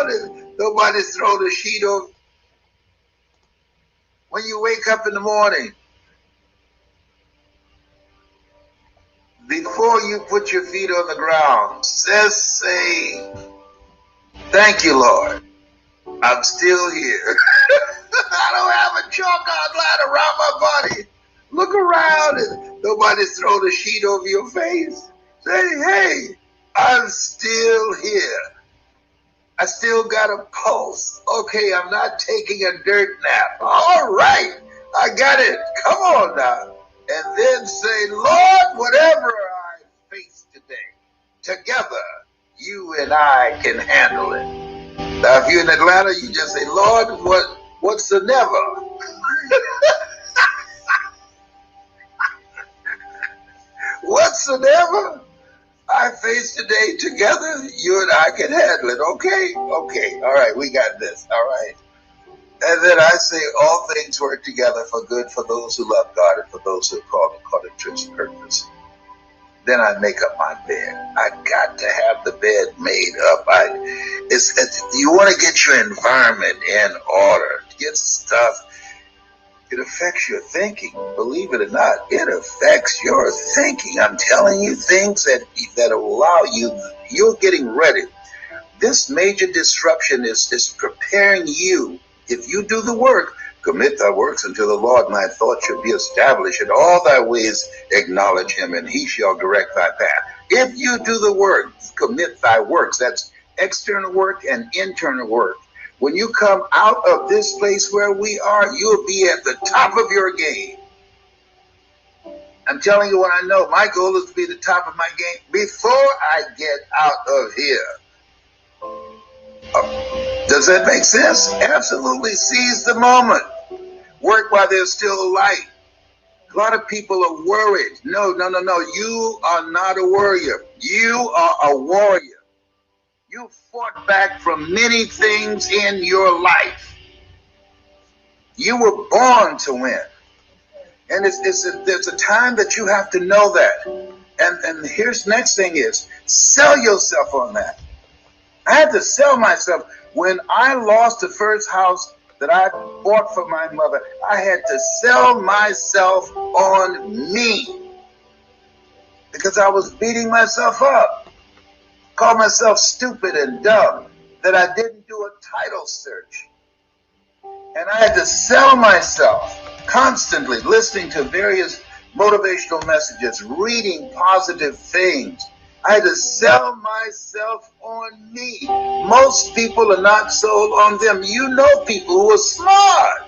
around and nobody throw the sheet over. When you wake up in the morning, before you put your feet on the ground, just say, thank you, Lord. I'm still here. I don't have a chalk outline around my body. Look around and nobody throw the sheet over your face. Say, hey, I'm still here. I still got a pulse. Okay, I'm not taking a dirt nap. All right, I got it. Come on now. And then say, Lord, whatever I face today, together, you and I can handle it. Now, if you're in Atlanta, you just say, Lord, what's the never? What's the never I face today together? You and I can handle it. Okay? Okay. All right. We got this. All right. And then I say, all things work together for good for those who love God and for those who are called according to his purpose. Then I make up my bed. I got to have the bed made up. You want to get your environment in order. Get stuff. It affects your thinking. Believe it or not, it affects your thinking. I'm telling you things that allow you. You're getting ready. This major disruption is preparing you. If you do the work, commit thy works unto the Lord, and thy thoughts shall be established. In all thy ways acknowledge him, and he shall direct thy path. If you do the work, commit thy works. That's external work and internal work. When you come out of this place where we are, you'll be at the top of your game. I'm telling you what I know. My goal is to be the top of my game before I get out of here. Does that make sense? Absolutely. Seize the moment. Work while there's still light. A lot of people are worried. No. You are not a warrior. You are a warrior. You fought back from many things in your life. You were born to win. And there's a time that you have to know that. And here's the next thing is, sell yourself on that. I had to sell myself. When I lost the first house that I bought for my mother, I had to sell myself on me because I was beating myself up, called myself stupid and dumb, that I didn't do a title search. And I had to sell myself constantly, listening to various motivational messages, reading positive things. I had to sell myself on me. Most people are not sold on them. You know people who are smart,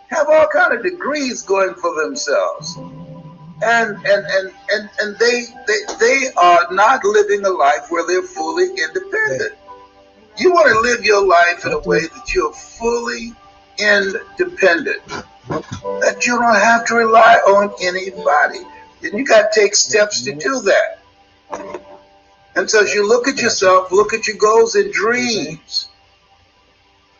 have all kind of degrees going for themselves, and they are not living a life where they're fully independent. You want to live your life in a way that you're fully independent, that you don't have to rely on anybody, and you got to take steps to do that. And so as you look at yourself, look at your goals and dreams.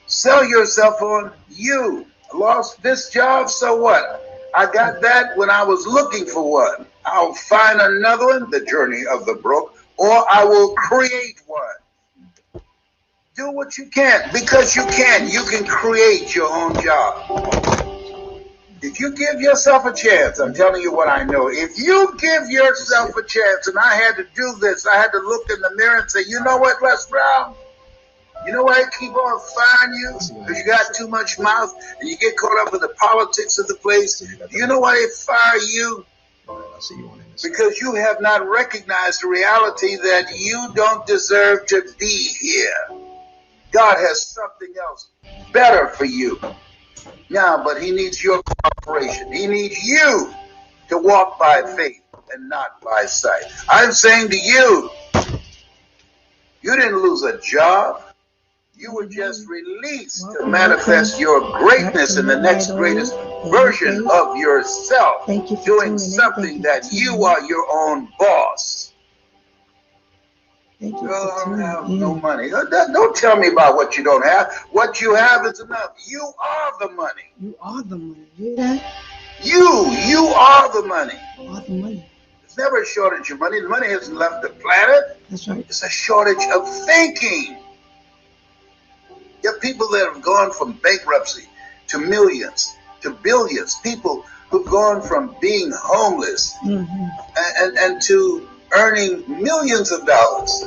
Sell yourself on you. I lost this job, so what? I got that when I was looking for one. I'll find another one, the journey of the broke, or I will create one. Do what you can, because you can. You can create your own job. If you give yourself a chance, I'm telling you what I know. If you give yourself a chance, and I had to do this, I had to look in the mirror and say, you know what, Les Brown? You know why I keep on firing you? Because you got too much mouth and you get caught up in the politics of the place. You know why they fire you? Because you have not recognized the reality that you don't deserve to be here. God has something else better for you. Now, but he needs your cooperation. He needs you to walk by faith and not by sight. I'm saying to you, you didn't lose a job. You were just released to manifest your greatness in the next greatest version of yourself, doing something that you are your own boss. I don't have no money. Don't tell me about what you don't have. What you have is enough. You are the money. You are the money. You hear that? You are the money. You are the money. There's never a shortage of money. The money hasn't left the planet. That's right. It's a shortage of thinking. people that have gone from bankruptcy to millions to billions, people who've gone from being homeless and to earning millions of dollars.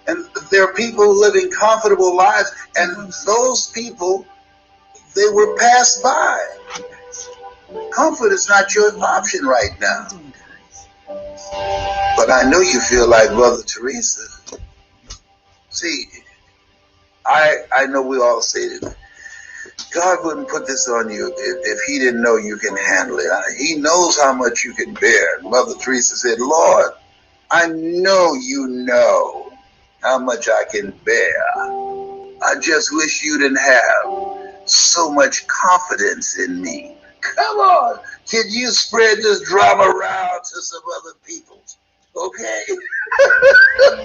And there are people living comfortable lives, and those people, they were passed by. Comfort is not your option right now. But I know you feel like Mother Teresa. See, I know we all say that God wouldn't put this on you if he didn't know you can handle it. He knows how much you can bear. Mother Teresa said, Lord, I know you know how much I can bear. I just wish you didn't have so much confidence in me. Come on, can you spread this drama around to some other people? Okay? Come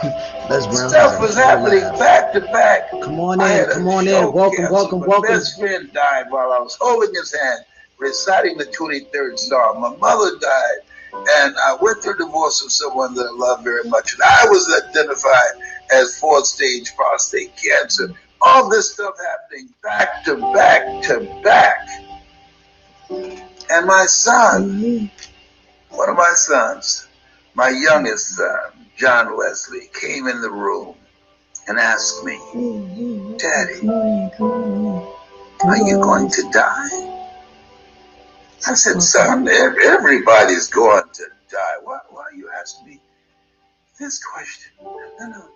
on. Stuff was happening back to back. Come on in, come on in. Welcome. My best friend died while I was holding his hand, reciting the 23rd Psalm. My mother died, and I went through divorce with someone that I love very much. And I was identified as 4th stage prostate cancer. All this stuff happening back to back to back. And my son, one of my sons, my youngest son, John Wesley, came in the room and asked me, Daddy, are you going to die? I said, son, everybody's going to die. Why are you asking me this question? No.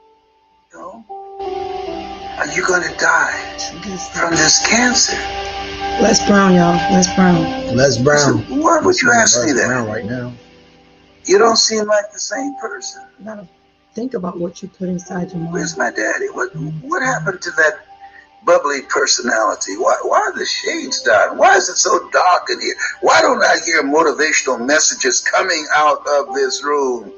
Are you going to die from this cancer? Les Brown, y'all. Les Brown. Les Brown. So why would you ask me that? Brown right now. You don't seem like the same person. You gotta think about what you put inside your mind. Where's my daddy? What happened to that bubbly personality? Why are the shades down? Why is it so dark in here? Why don't I hear motivational messages coming out of this room?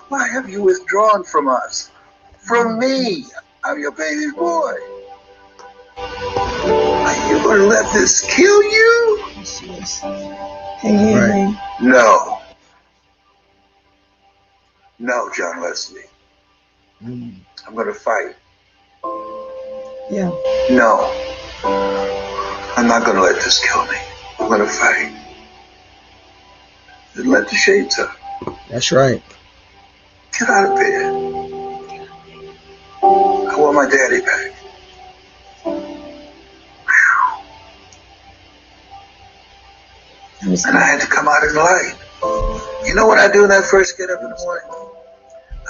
Why have you withdrawn from us? From me? I'm your baby boy. Are you going to let this kill you? Hey. No, John Wesley. I'm going to fight. Yeah. No, I'm not going to let this kill me. I'm going to fight. And let the shades up. That's right. Get out of bed. I want my daddy back. And I had to come out in the light. You know what I do when I first get up in the morning?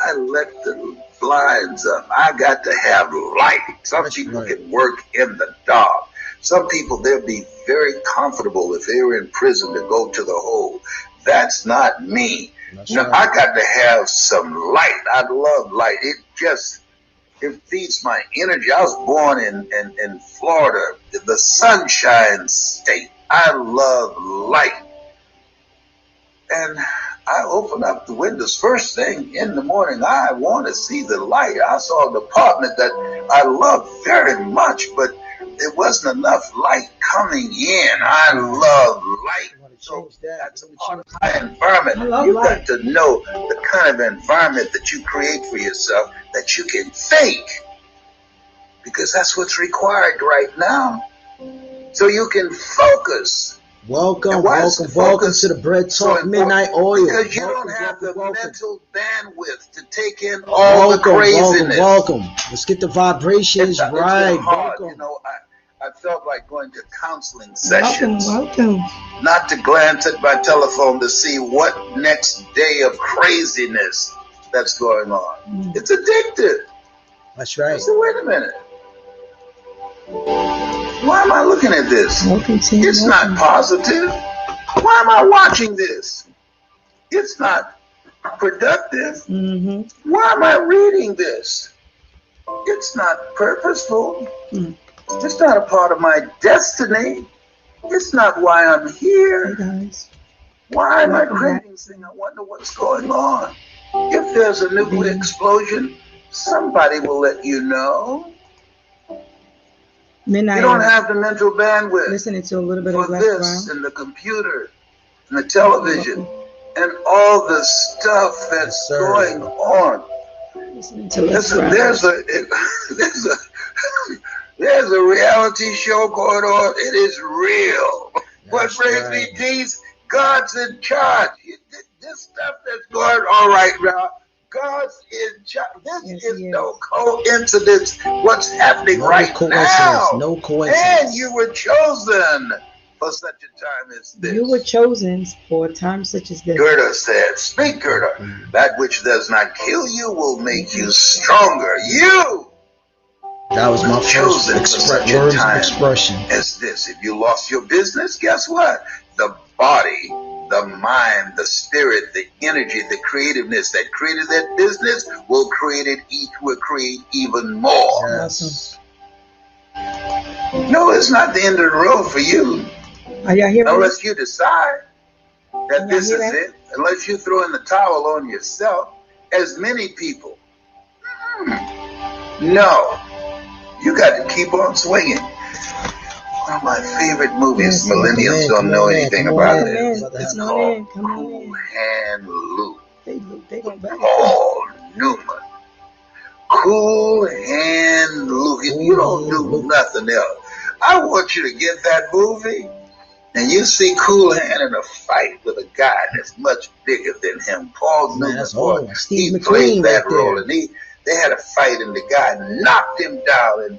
I let the blinds up. I got to have light. Some people can work in the dark. Some people, they'll be very comfortable if they were in prison to go to the hole. That's not me. I got to have some light. I love light. It feeds my energy. I was born in Florida, the sunshine state. I love light. And I open up the windows first thing in the morning. I want to see the light. I saw an apartment that I love very much, but there wasn't enough light coming in. I love light. So that's a part of my environment. You got to know the kind of environment that you create for yourself that you can think, because that's what's required right now. So you can focus. Welcome to the Bread Talk Midnight Oil. Because you don't have the mental bandwidth to take in all the craziness. Welcome. Let's get the vibrations right. Welcome. You know, I felt like going to counseling sessions. Welcome. Not to glance at my telephone to see what next day of craziness that's going on. It's addictive. That's right. So wait a minute. Why am I looking at this? It's not positive. Why am I watching this? It's not productive. Why am I reading this? It's not purposeful. It's not a part of my destiny. It's not why I'm here. Why am I craving this thing? I wonder what's going on. If there's a nuclear explosion, somebody will let you know. Midnight. You don't have the mental bandwidth Listening to a little bit for of Les this Brown. and the computer and the television and all the stuff that's going on. Listening to Les Listen, Brown. there's a reality show going on. It is real. What That's brings right. me peace? God's in charge. This stuff that's going on right now, God's in charge. This Yes, is he no coincidence. What's happening No right coincidence. now? No coincidence. And you were chosen for such a time as this. You were chosen for a time such as this. Goethe said, "Speak, Goethe. That which does not kill you will make you stronger." You That was my first chosen for such a words of time expression. as this. If you lost your business, guess what? The body, the mind, the spirit, the energy, the creativeness that created that business will create even more. Yes. No, it's not the end of the road for you. Are y'all hearing Unless this? you decide that Can this y'all is hear it. Unless you throw in the towel on yourself, as many people. No. You got to keep on swinging. One of my favorite movies, Yes, millennials don't know anything about Come it. in. It's Come called in. Come on in. Cool Hand Luke. They gonna back it up. Paul Newman. Cool Hand Luke. If you don't do nothing else, I want you to get that movie and you see Cool Hand in a fight with a guy that's much bigger than him. Paul Man, Newman. that's Boy, all. Steve he McQueen played that right role, there. and they had a fight, and the guy knocked him down,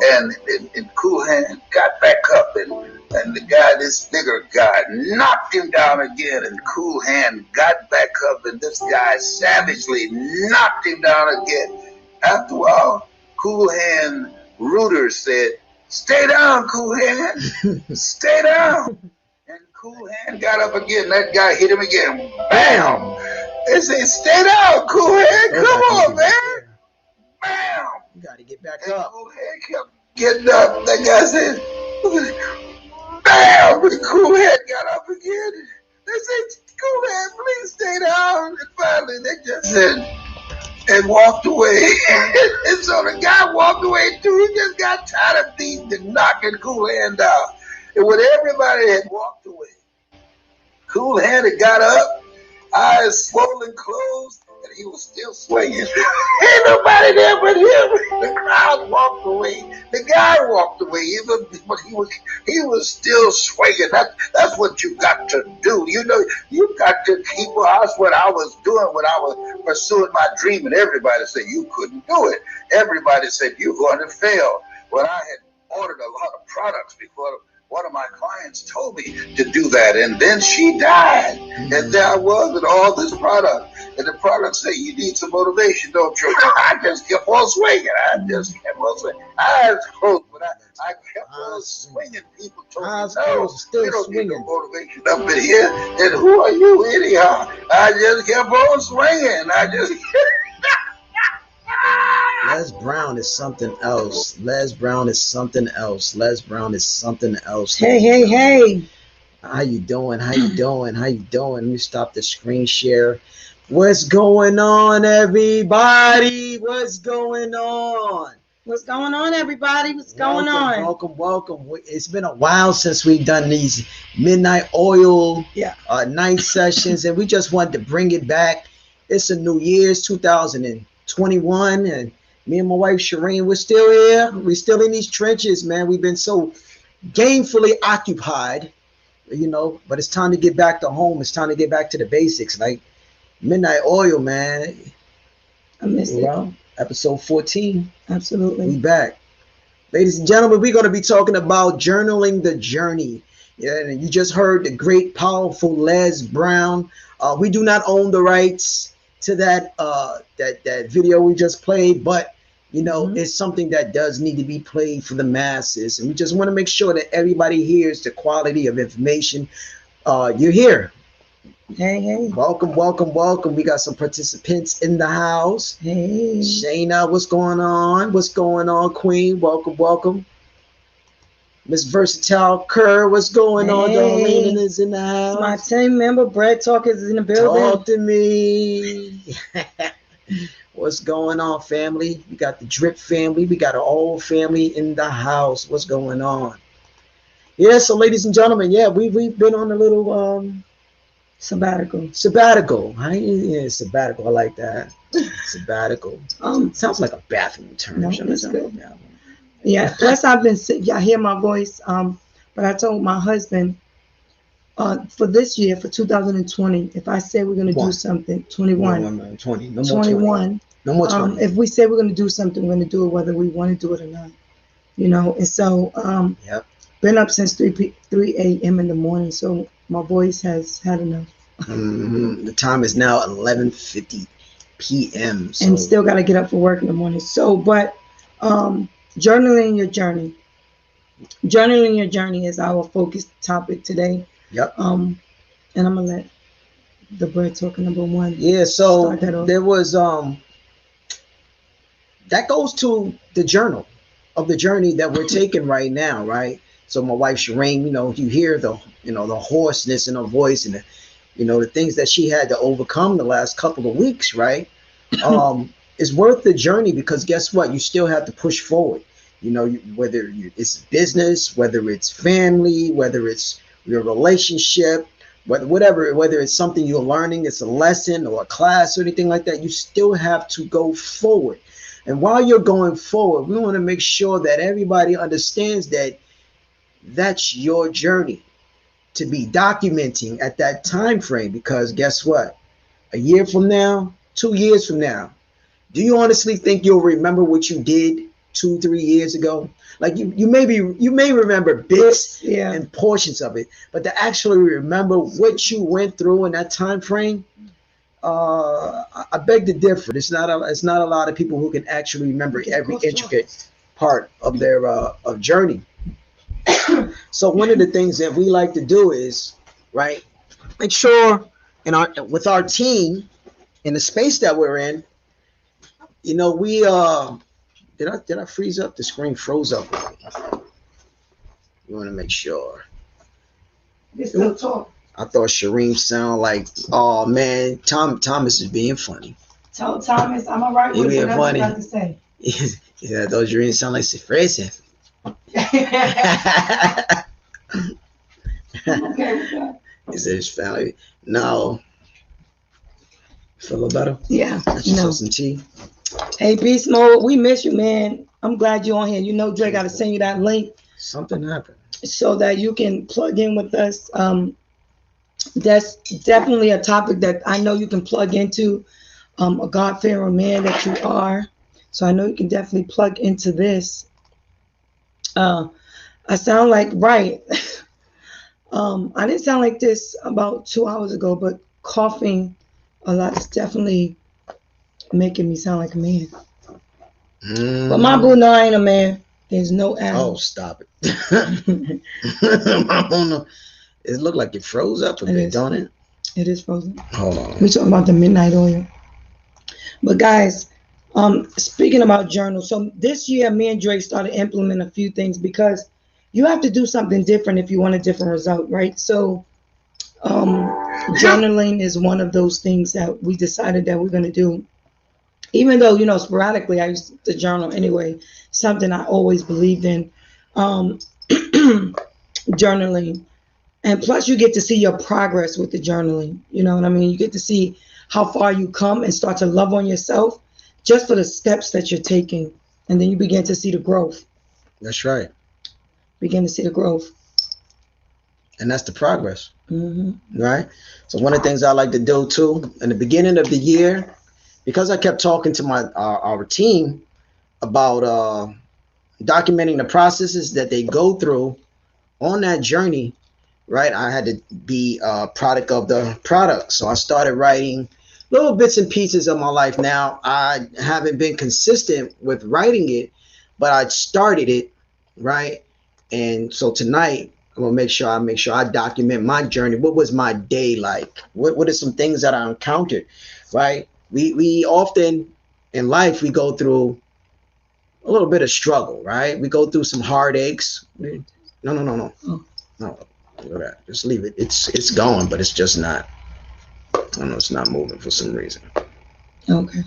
and Cool Hand got back up, and the guy, this bigger guy, knocked him down again, and Cool Hand got back up, and this guy savagely knocked him down again. After a while, Cool Hand Reuter said, "Stay down, Cool Hand, stay down." And Cool Hand got up again. That guy hit him again. Bam! They say, "Stay down, Cool Hand. Come on, man." Bam! You got to get back And up. Cool Hand kept getting up. That guy said, "Bam!" And Cool Hand got up again. They said, "Cool Hand, please stay down." And finally, they just said, and walked away. And so the guy walked away too. He just got tired of beating and knocking Cool Hand down. And when everybody had walked away, Cool Hand had got up, eyes swollen, closed, and he was still swinging. Ain't nobody there but him. The crowd walked away. The guy walked away, but he was still swinging. That's what you got to do. You know, you got to keep. That's what I was doing when I was pursuing my dream, and everybody said you couldn't do it. Everybody said you're going to fail. When I had ordered a lot of products before one of my clients told me to do that, and then she died, and there I was with all this product, and the product said, "You need some motivation, don't you?" I just kept on swinging. Eyes closed, but I kept on swinging. People told me, Eyes "No, closed, still we don't need no swinging. motivation up in here." And who are you anyhow? I just kept on swinging. Les Brown is something else. Les Brown is something else. Les Brown is something else. Hey. How you doing? How you doing? How you doing? Let me stop the screen share. What's going on, everybody? What's going on? What's going on, everybody? What's going on? Welcome. It's been a while since we've done these midnight oil night sessions, and we just wanted to bring it back. It's a New Year's 2021, and me and my wife Shareem, we're still here. We're still in these trenches, man. We've been so gainfully occupied, you know, but it's time to get back to home. It's time to get back to the basics, like midnight oil, man. I missed it. Episode 14. Absolutely. We back. Ladies and gentlemen, we're going to be talking about journaling the journey. Yeah, and you just heard the great, powerful Les Brown. We do not own the rights to that that video we just played, but you know, it's something that does need to be played for the masses, and we just want to make sure that everybody hears the quality of information. You're here. Hey. Welcome. We got some participants in the house. Hey. Shayna, what's going on? What's going on, Queen? Welcome. Miss Versatile Kerr, what's going on? Darlene is in the house. My team member, Bread Talk, is in the building. Talk to me. What's going on, family? We got the Drip family. We got our whole family in the house. What's going on? Yeah, so ladies and gentlemen, we've been on a little Sabbatical. Sabbatical. Yeah, sabbatical. I like that. Sabbatical. Sounds like a bathroom term. No, it's good. Yeah. Plus, I've been sick. Y'all hear my voice. But I told my husband, for this year, for 2020, if I say we're gonna do something, 21, 20, no more 21. No more 20. If we say we're gonna do something, we're gonna do it whether we want to do it or not. You know. And so, yep. Been up since 3 a.m. in the morning, so my voice has had enough. The time is now 11:50 p.m. So. And still got to get up for work in the morning. So, but journaling your journey. Journaling your journey is our focus topic today. Yep. And I'm gonna let the bread talker number one. Yeah. So there was that goes to the journal of the journey that we're taking right now, right? So my wife Shareem, you know, you hear the hoarseness in her voice and the things that she had to overcome the last couple of weeks, right? It's worth the journey because guess what? You still have to push forward. You know, whether it's business, whether it's family, whether it's your relationship, whether it's something you're learning, it's a lesson or a class or anything like that, you still have to go forward. And while you're going forward, we want to make sure that everybody understands that that's your journey to be documenting at that time frame, because guess what? A year from now, 2 years from now, do you honestly think you'll remember what you did 2-3 years ago? Like you may remember bits and portions of it, but to actually remember what you went through in that time frame, I beg to differ. It's not a lot of people who can actually remember every intricate part of their journey. So one of the things that we like to do is, right, make sure with our team in the space that we're in, you know, we did I freeze up? The screen froze up. You want to make sure. Still talk. I thought Shareem sounded like, oh man, Thomas is being funny. Tell Thomas I'm all right with what I got to say. Yeah, those Shareem sound like Sifrese. I'm okay with that. Is it his family? No. Feel a little better? Yeah. Some tea. Hey, Beast Mode, we miss you, man. I'm glad you're on here. You know, Dre got to send you that link. Something happened. So that you can plug in with us. That's definitely a topic that I know you can plug into. A God-fearing man that you are. So I know you can definitely plug into this. I sound like, right. I didn't sound like this about 2 hours ago, but coughing a lot is definitely making me sound like a man. But my boo, no, I ain't a man. There's no animal. Oh, stop it. It looked like it froze up a bit, don't it? It is frozen. Hold on. We're talking about the midnight oil. But guys, speaking about journals, so this year me and Dre started implementing a few things because you have to do something different if you want a different result, right? So journaling is one of those things that we decided that we're going to do. Even though, you know, sporadically I used to journal anyway, something I always believed in, journaling. And plus you get to see your progress with the journaling. You know what I mean? You get to see how far you come and start to love on yourself just for the steps that you're taking. And then you begin to see the growth. That's right. Begin to see the growth. And that's the progress. Mm-hmm. Right? So one of the things I like to do too, in the beginning of the year, because I kept talking to our team about documenting the processes that they go through on that journey, right? I had to be a product of the product. So I started writing little bits and pieces of my life. Now, I haven't been consistent with writing it, but I started it, right? And so tonight, I'm gonna make sure I document my journey. What was my day like? What are some things that I encountered, right? We often in life, we go through a little bit of struggle, right? We go through some heartaches. No. Oh. No, look at that. Just leave it. It's going, but it's just not. I don't know. It's not moving for some reason. Okay.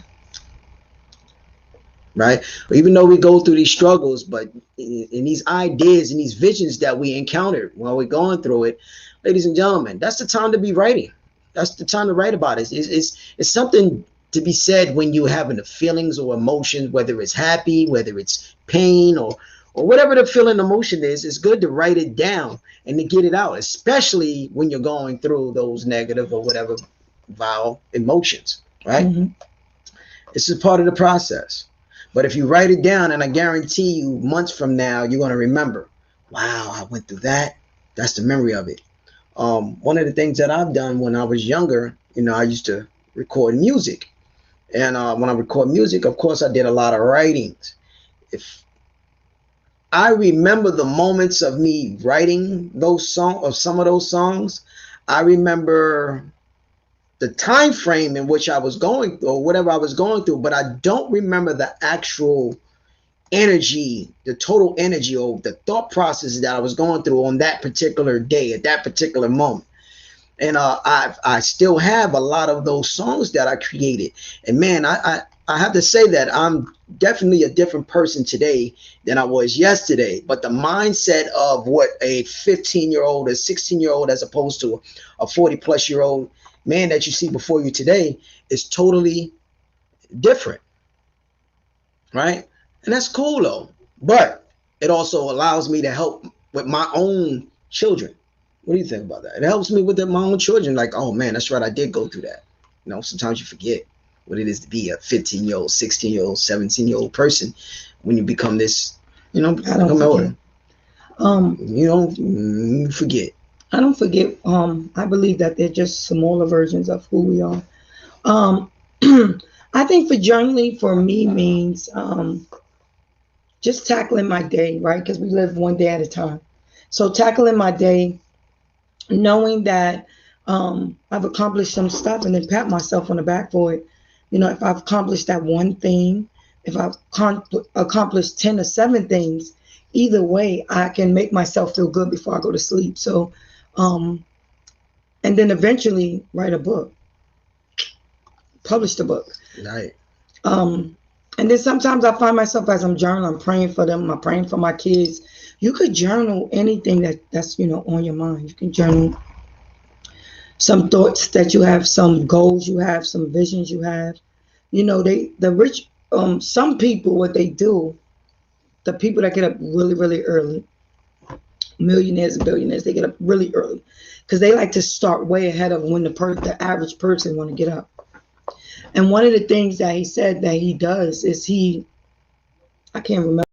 Right. Even though we go through these struggles, but in these ideas and these visions that we encounter while we're going through it, ladies and gentlemen, that's the time to be writing. That's the time to write about it. It's something to be said when you're having the feelings or emotions, whether it's happy, whether it's pain, or whatever the feeling emotion is. It's good to write it down and to get it out, especially when you're going through those negative or whatever vile emotions, right? Mm-hmm. This is part of the process. But if you write it down, and I guarantee you months from now, you're going to remember, wow, I went through that. That's the memory of it. One of the things that I've done when I was younger, I used to record music. And when I record music, of course, I did a lot of writings. If I remember the moments of me writing those songs, of some of those songs, I remember the time frame in which I was going through, or whatever I was going through, but I don't remember the actual energy, the total energy, or the thought process that I was going through on that particular day, at that particular moment. And I still have a lot of those songs that I created. And man, I have to say that I'm definitely a different person today than I was yesterday. But the mindset of what a 15-year-old, a 16-year-old, as opposed to a 40-plus-year-old man that you see before you today is totally different, right? And that's cool though. But it also allows me to help with my own children. What do you think about that? It helps me with my own children. Like, oh man, that's right, I did go through that. Sometimes you forget what it is to be a 15-year-old, 16-year-old, 17-year-old person when you become this, become older. You forget. I don't forget. I believe that they're just smaller versions of who we are. I think for journaling for me means just tackling my day, right? Because we live one day at a time. So tackling my day, knowing that I've accomplished some stuff, and then pat myself on the back for it. If I've accomplished that one thing, if I've accomplished 10 or 7 things, either way, I can make myself feel good before I go to sleep. So, and then eventually write a book, publish the book. Right. And then sometimes I find myself as I'm journaling, I'm praying for them, I'm praying for my kids. You could journal anything that's on your mind. You can journal some thoughts that you have, some goals you have, some visions you have. The rich, some people, what they do, the people that get up really, really early, millionaires and billionaires, they get up really early because they like to start way ahead of when the average person want to get up. And one of the things that he said that he does is I can't remember.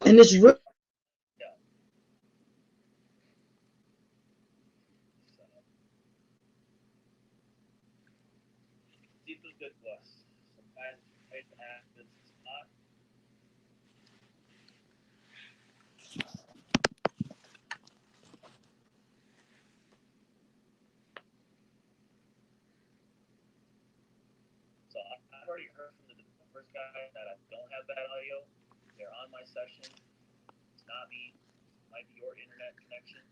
And it's really they're on my session. It's not me. It might be your internet connection.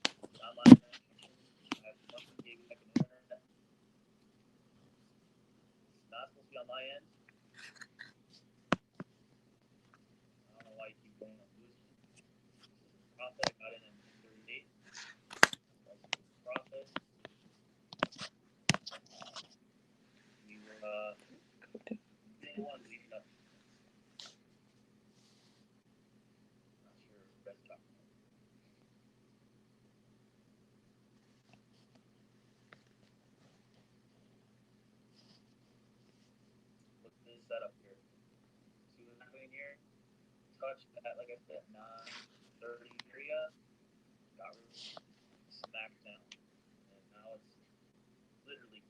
It's not my connection. I have monthly gig back in the internet. It's not supposed to be on my end. I don't know why you keep going on losing. Profit, I got in 38. Profit. We were one leading up. Not sure what Brett's talking about. Look at this setup here. See what's happening here? Touch that, like I said, 930 area. Got really smacked down. And now it's literally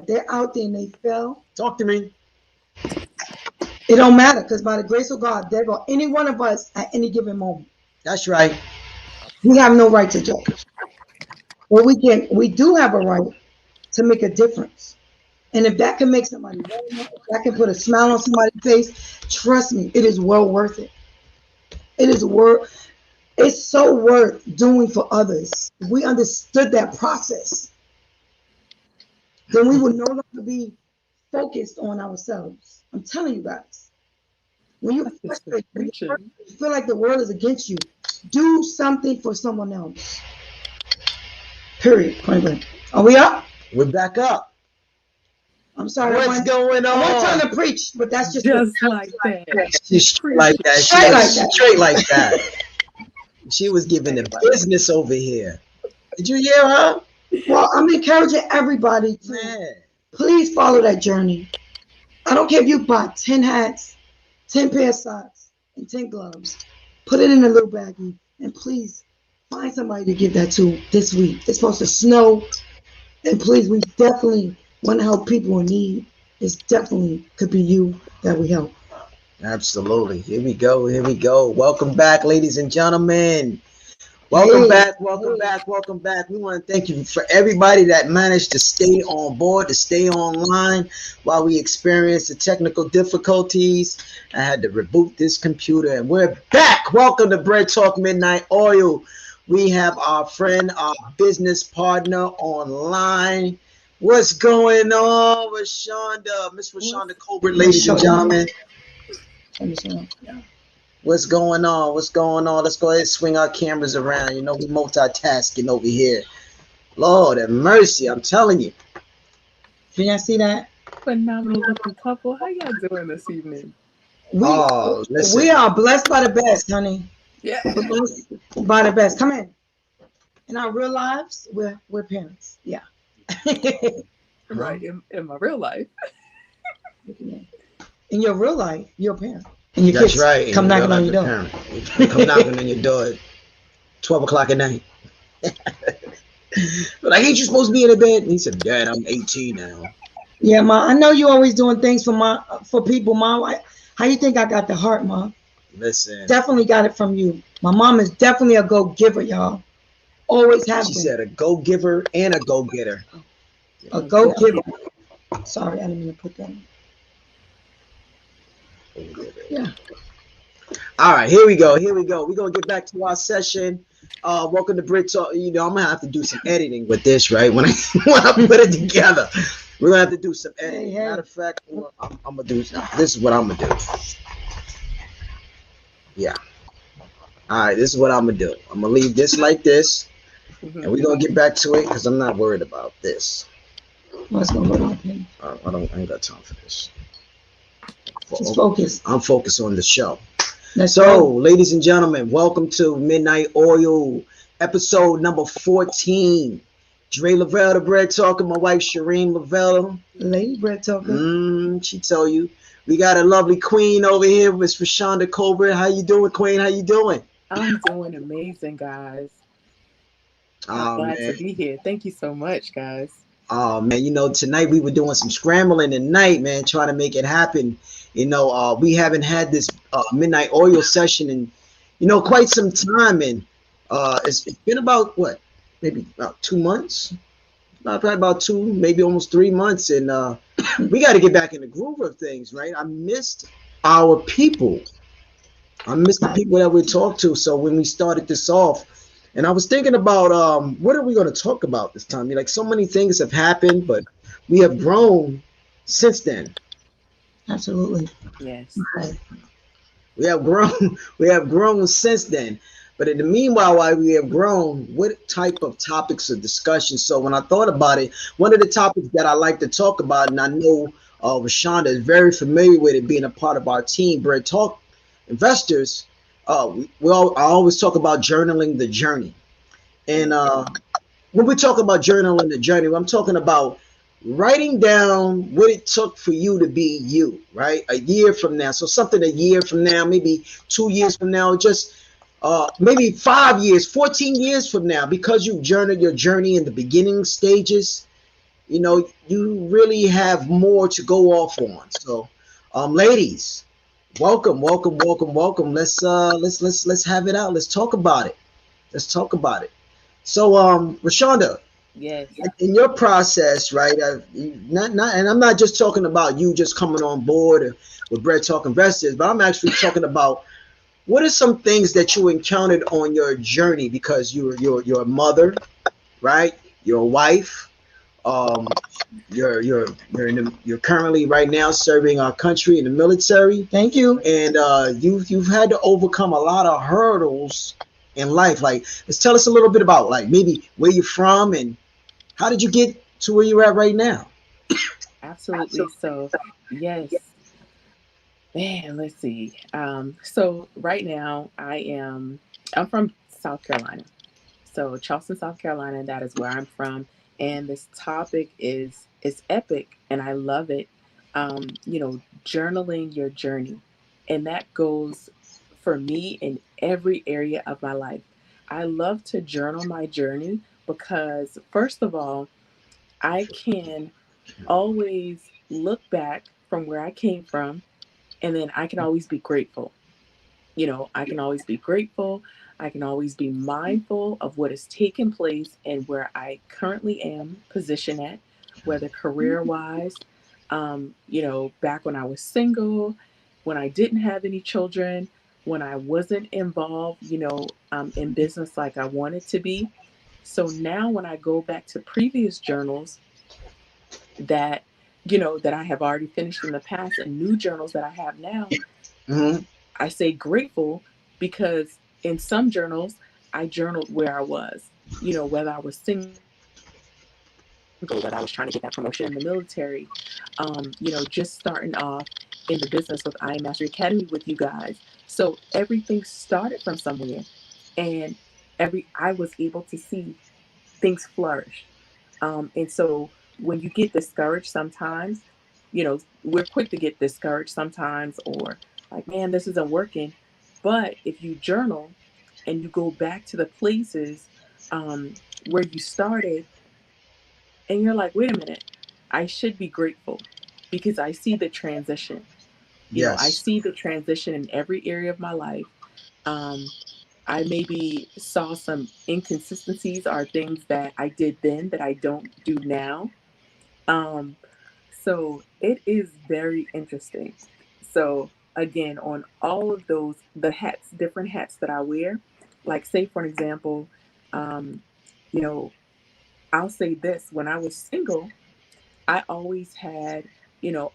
they're out there and they fell. Talk to me. It don't matter, because by the grace of God, there go any one of us at any given moment. That's right. We have no right to judge. But we do have a right to make a difference. And if that can make somebody better, if that can put a smile on somebody's face, trust me, it is well worth it. It's so worth doing for others. If we understood that process, then we would no longer be focused on ourselves. I'm telling you guys. When you're frustrated, when you feel like the world is against you, do something for someone else. Period. Point blank. Are we up? We're back up. I'm sorry. What's going on? I'm not trying to preach, but that's just like that. She's straight like that. Straight like that. She was giving the business over here. Did you hear her? Well, I'm encouraging everybody to please follow that journey. I don't care if you buy 10 hats, 10 pair of socks, and 10 gloves. Put it in a little baggie, and please find somebody to give that to this week. It's supposed to snow, and please, we definitely want to help people in need. It's definitely could be you that we help. Absolutely. Here we go. Welcome back, ladies and gentlemen. Welcome back. We want to thank you for everybody that managed to stay on board, to stay online while we experienced the technical difficulties. I had to reboot this computer, and we're back. Welcome to Bread Talk Midnight Oil. We have our friend, our business partner online. What's going on, Rashonda? Miss Rashonda Colbert, ladies and gentlemen. What's going on? Let's go ahead and swing our cameras around. You know, we multitasking over here. Lord have mercy, I'm telling you. Can y'all see that? Phenomenal looking couple. How y'all doing this evening? We are blessed by the best, honey. Yeah. Blessed by the best. Come in. In our real lives, we're parents. Yeah. Right. In my real life. In your real life, you're a parent. And your That's kids right. come knocking on your door. Come knocking on your door at 12 o'clock at night. But like, ain't you supposed to be in the bed? And he said, Dad, I'm 18 now. Yeah, Ma, I know you always doing things for people, Ma. How you think I got the heart, Ma? Listen. Definitely got it from you. My mom is definitely a go-giver, y'all. Always has been. She said a go-giver and a go-getter. A go-giver. Sorry, I didn't mean to put that in. Yeah. All right, here we go. We're gonna get back to our session. Welcome to Brit Talk. You know, I'm gonna have to do some editing with this, right? When I put it together, we're gonna have to do some editing. Matter of fact, I'm gonna do this is what I'm gonna do. Yeah. All right, this is what I'm gonna do. I'm gonna leave this like this, and we're gonna get back to it because I'm not worried about this. What's going on? I ain't got time for this. Just focus. I'm focused on the show. So, ladies and gentlemen, welcome to Midnight Oil, episode number 14. Dre Lovell, the Bread Talker, my wife Shareem Lovell. Lady Bread Talker. She tell you. We got a lovely queen over here, Miss Rashonda Colbert. How you doing, Queen? How you doing? I'm doing amazing, guys. I'm glad to be here. Thank you so much, guys. Oh man, you know, tonight we were doing some scrambling at night, man, trying to make it happen. You know, we haven't had this midnight oil session in, you know, quite some time, and it's been about maybe about 2 months, probably about 2, maybe almost 3 months, and we got to get back in the groove of things, right? I missed our people. I missed the people that we talked to. So when we started this off, and I was thinking about what are we going to talk about this time? Like, so many things have happened, but we have grown since then. Absolutely. Yes. We have grown since then. But in the meanwhile, while we have grown, what type of topics of discussion? So when I thought about it, one of the topics that I like to talk about, and I know Rashonda is very familiar with it, being a part of our team, Bread Talk Investors, I always talk about journaling the journey. And when we talk about journaling the journey, I'm talking about writing down what it took for you to be you, right? A year from now. So something a year from now, maybe 2 years from now, just maybe 5 years, 14 years from now, because you journeyed your journey in the beginning stages, you know, you really have more to go off on. So, ladies, welcome. Let's have it out. Let's talk about it. So, Rashonda, Yes. in your process, right? And I'm not just talking about you just coming on board with Bread Talk Investors, but I'm actually talking about what are some things that you encountered on your journey, because you're a mother, right? You're a wife. Um, you're currently right now serving our country in the military. Thank you. And you've had to overcome a lot of hurdles in life. Like, let's tell us a little bit about, like, maybe where you're from and how did you get to where you're at right now? Absolutely. So, yes. Man, let's see. So right now I'm from South Carolina. So Charleston, South Carolina, that is where I'm from. And this topic is epic and I love it. Journaling your journey. And that goes for me in every area of my life. I love to journal my journey because first of all, I can always look back from where I came from and then I can always be grateful. I can always be grateful. I can always be mindful of what has taken place and where I currently am positioned at, whether career wise, back when I was single, when I didn't have any children, when I wasn't involved, in business like I wanted to be. So now when I go back to previous journals that, that I have already finished in the past and new journals that I have now, Mm-hmm. I say grateful because in some journals, I journaled where I was, whether I was single, whether I was trying to get that promotion in the military, just starting off in the business with I Am Mastery Academy with you guys. So everything started from somewhere and I was able to see things flourish. And so when you get discouraged sometimes, we're quick to get discouraged sometimes or like, man, this isn't working. But if you journal and you go back to the places where you started and you're like, wait a minute, I should be grateful because I see the transition. I Yes. see the transition in every area of my life. Um, I maybe saw some inconsistencies or things that I did then that I don't do now. Um, so it is very interesting. So again, on all of those, the hats, different hats that I wear, like say for an example, um, you know, I'll say this: when I was single, I always had,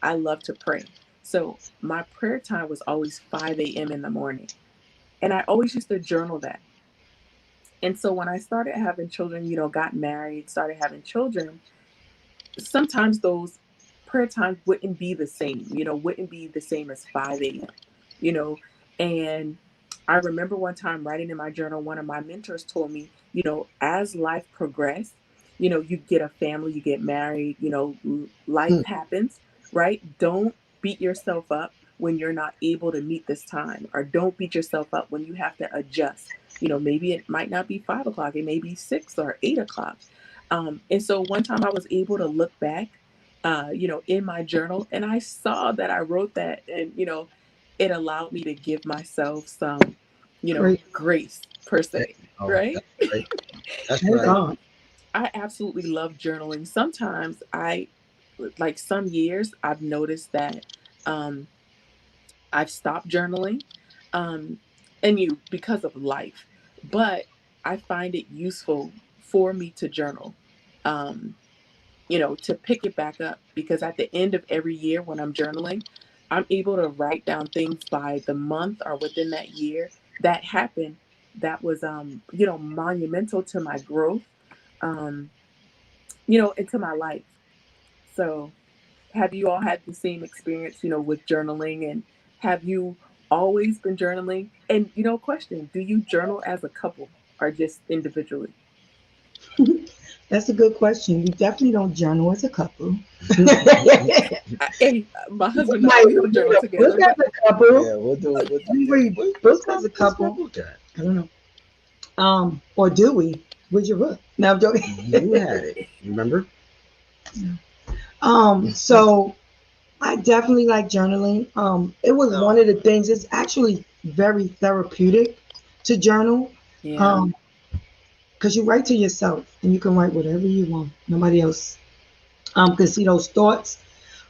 I love to pray. So my prayer time was always 5 a.m. in the morning, and I always used to journal that. And so when I started having children, got married, started having children, sometimes those prayer times wouldn't be the same, wouldn't be the same as 5 a.m., you know. And I remember one time writing in my journal, one of my mentors told me, as life progressed, you get a family, you get married, life happens, right? Don't beat yourself up when you're not able to meet this time, or don't beat yourself up when you have to adjust. Maybe it might not be 5 o'clock, it may be 6 or 8 o'clock. And so one time I was able to look back, in my journal, and I saw that I wrote that, and it allowed me to give myself some, Great. grace per se, Oh, right? that's right. That's Hold right. on. I absolutely love journaling. Sometimes like some years, I've noticed that um, I've stopped journaling, um, and because of life, but I find it useful for me to journal. Um, to pick it back up because at the end of every year when I'm journaling, I'm able to write down things by the month or within that year that happened that was monumental to my growth, um, into my life. So have you all had the same experience, with journaling, and have you always been journaling? And question, do you journal as a couple or just individually? That's a good question. We definitely don't journal as a couple. Hey, my We husband and I, might we don't read journal a book together, but as a couple. Yeah, We read books as a couple. I don't know. Or do we? Where's your book? No, I'm joking. You had it. Remember? So I definitely like journaling. It was one of the things. It's actually very therapeutic to journal. Yeah. Because you write to yourself and you can write whatever you want. Nobody else can see those thoughts.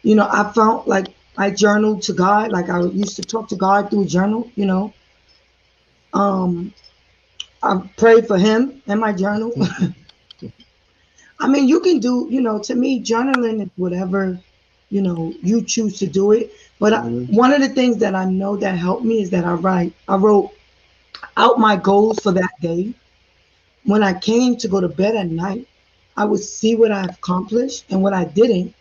I found like I journal to God. Like I used to talk to God through journal. Um, I pray for Him in my journal. I mean, you can do, to me, journaling is whatever, you choose to do it. But one of the things that I know that helped me is that I wrote out my goals for that day. When I came to go to bed at night, I would see what I accomplished and what I didn't,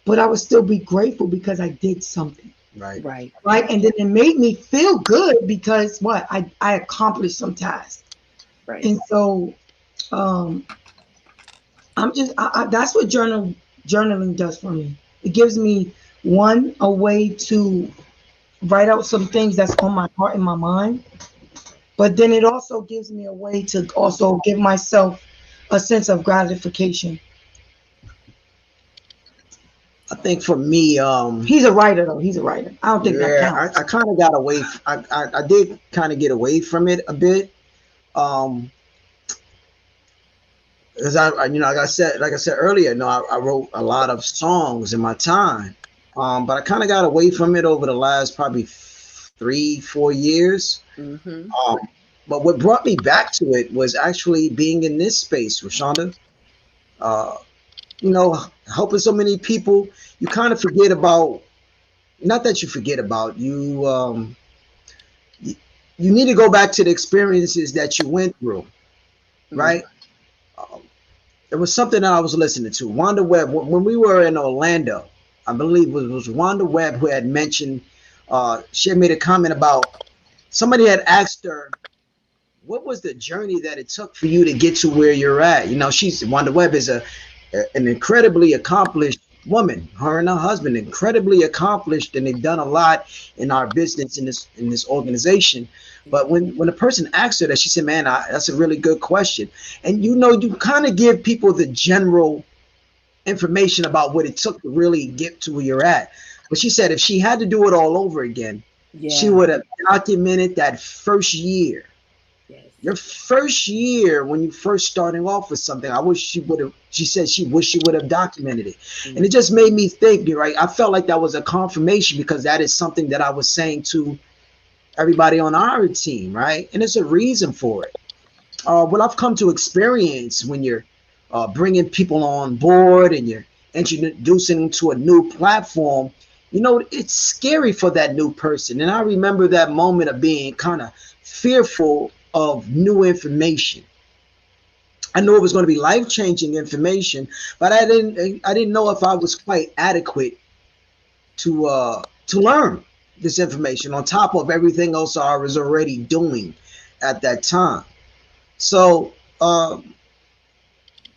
but I would still be grateful because I did something. Right. Right. Right. And then it made me feel good because what? I accomplished some tasks. Right. And so um that's what journaling does for me. It gives me a way to write out some things that's on my heart and my mind, but then it also gives me a way to also give myself a sense of gratification. I think for me, He's a writer though. He's a writer. I don't think that yeah, counts. I kind of got away. I did kind of get away from it a bit. Um, Because like I said earlier, I wrote a lot of songs in my time, but I kind of got away from it over the last probably 3, 4 years. Mm-hmm. Um, but what brought me back to it was actually being in this space, Rashonda. Uh, helping so many people, you kind of forget about. Not that you forget about you. You, you need to go back to the experiences that you went through, Mm. right? Um, It was something that I was listening to. Wanda Webb, when we were in Orlando, I believe it was Wanda Webb who had mentioned, she had made a comment about somebody had asked her, what was the journey that it took for you to get to where you're at? Wanda Webb is an incredibly accomplished woman. Her and her husband, incredibly accomplished, and they've done a lot in our business in this organization. But when a person asked her that, she said, "Man, that's a really good question." And you kind of give people the general information about what it took to really get to where you're at. But she said if she had to do it all over again, she Yeah. would have documented that first year. Yes. Your first year when you first starting off with something, I wish she would have. She said she wished she would have documented it, and it just made me think. You're right. I felt like that was a confirmation because that is something that I was saying to everybody on our team, right? And there's a reason for it. What I've come to experience when you're bringing people on board and you're introducing them to a new platform, it's scary for that new person. And I remember that moment of being kind of fearful of new information. I knew it was going to be life-changing information, but I didn't know if I was quite adequate to learn this information on top of everything else I was already doing at that time. So,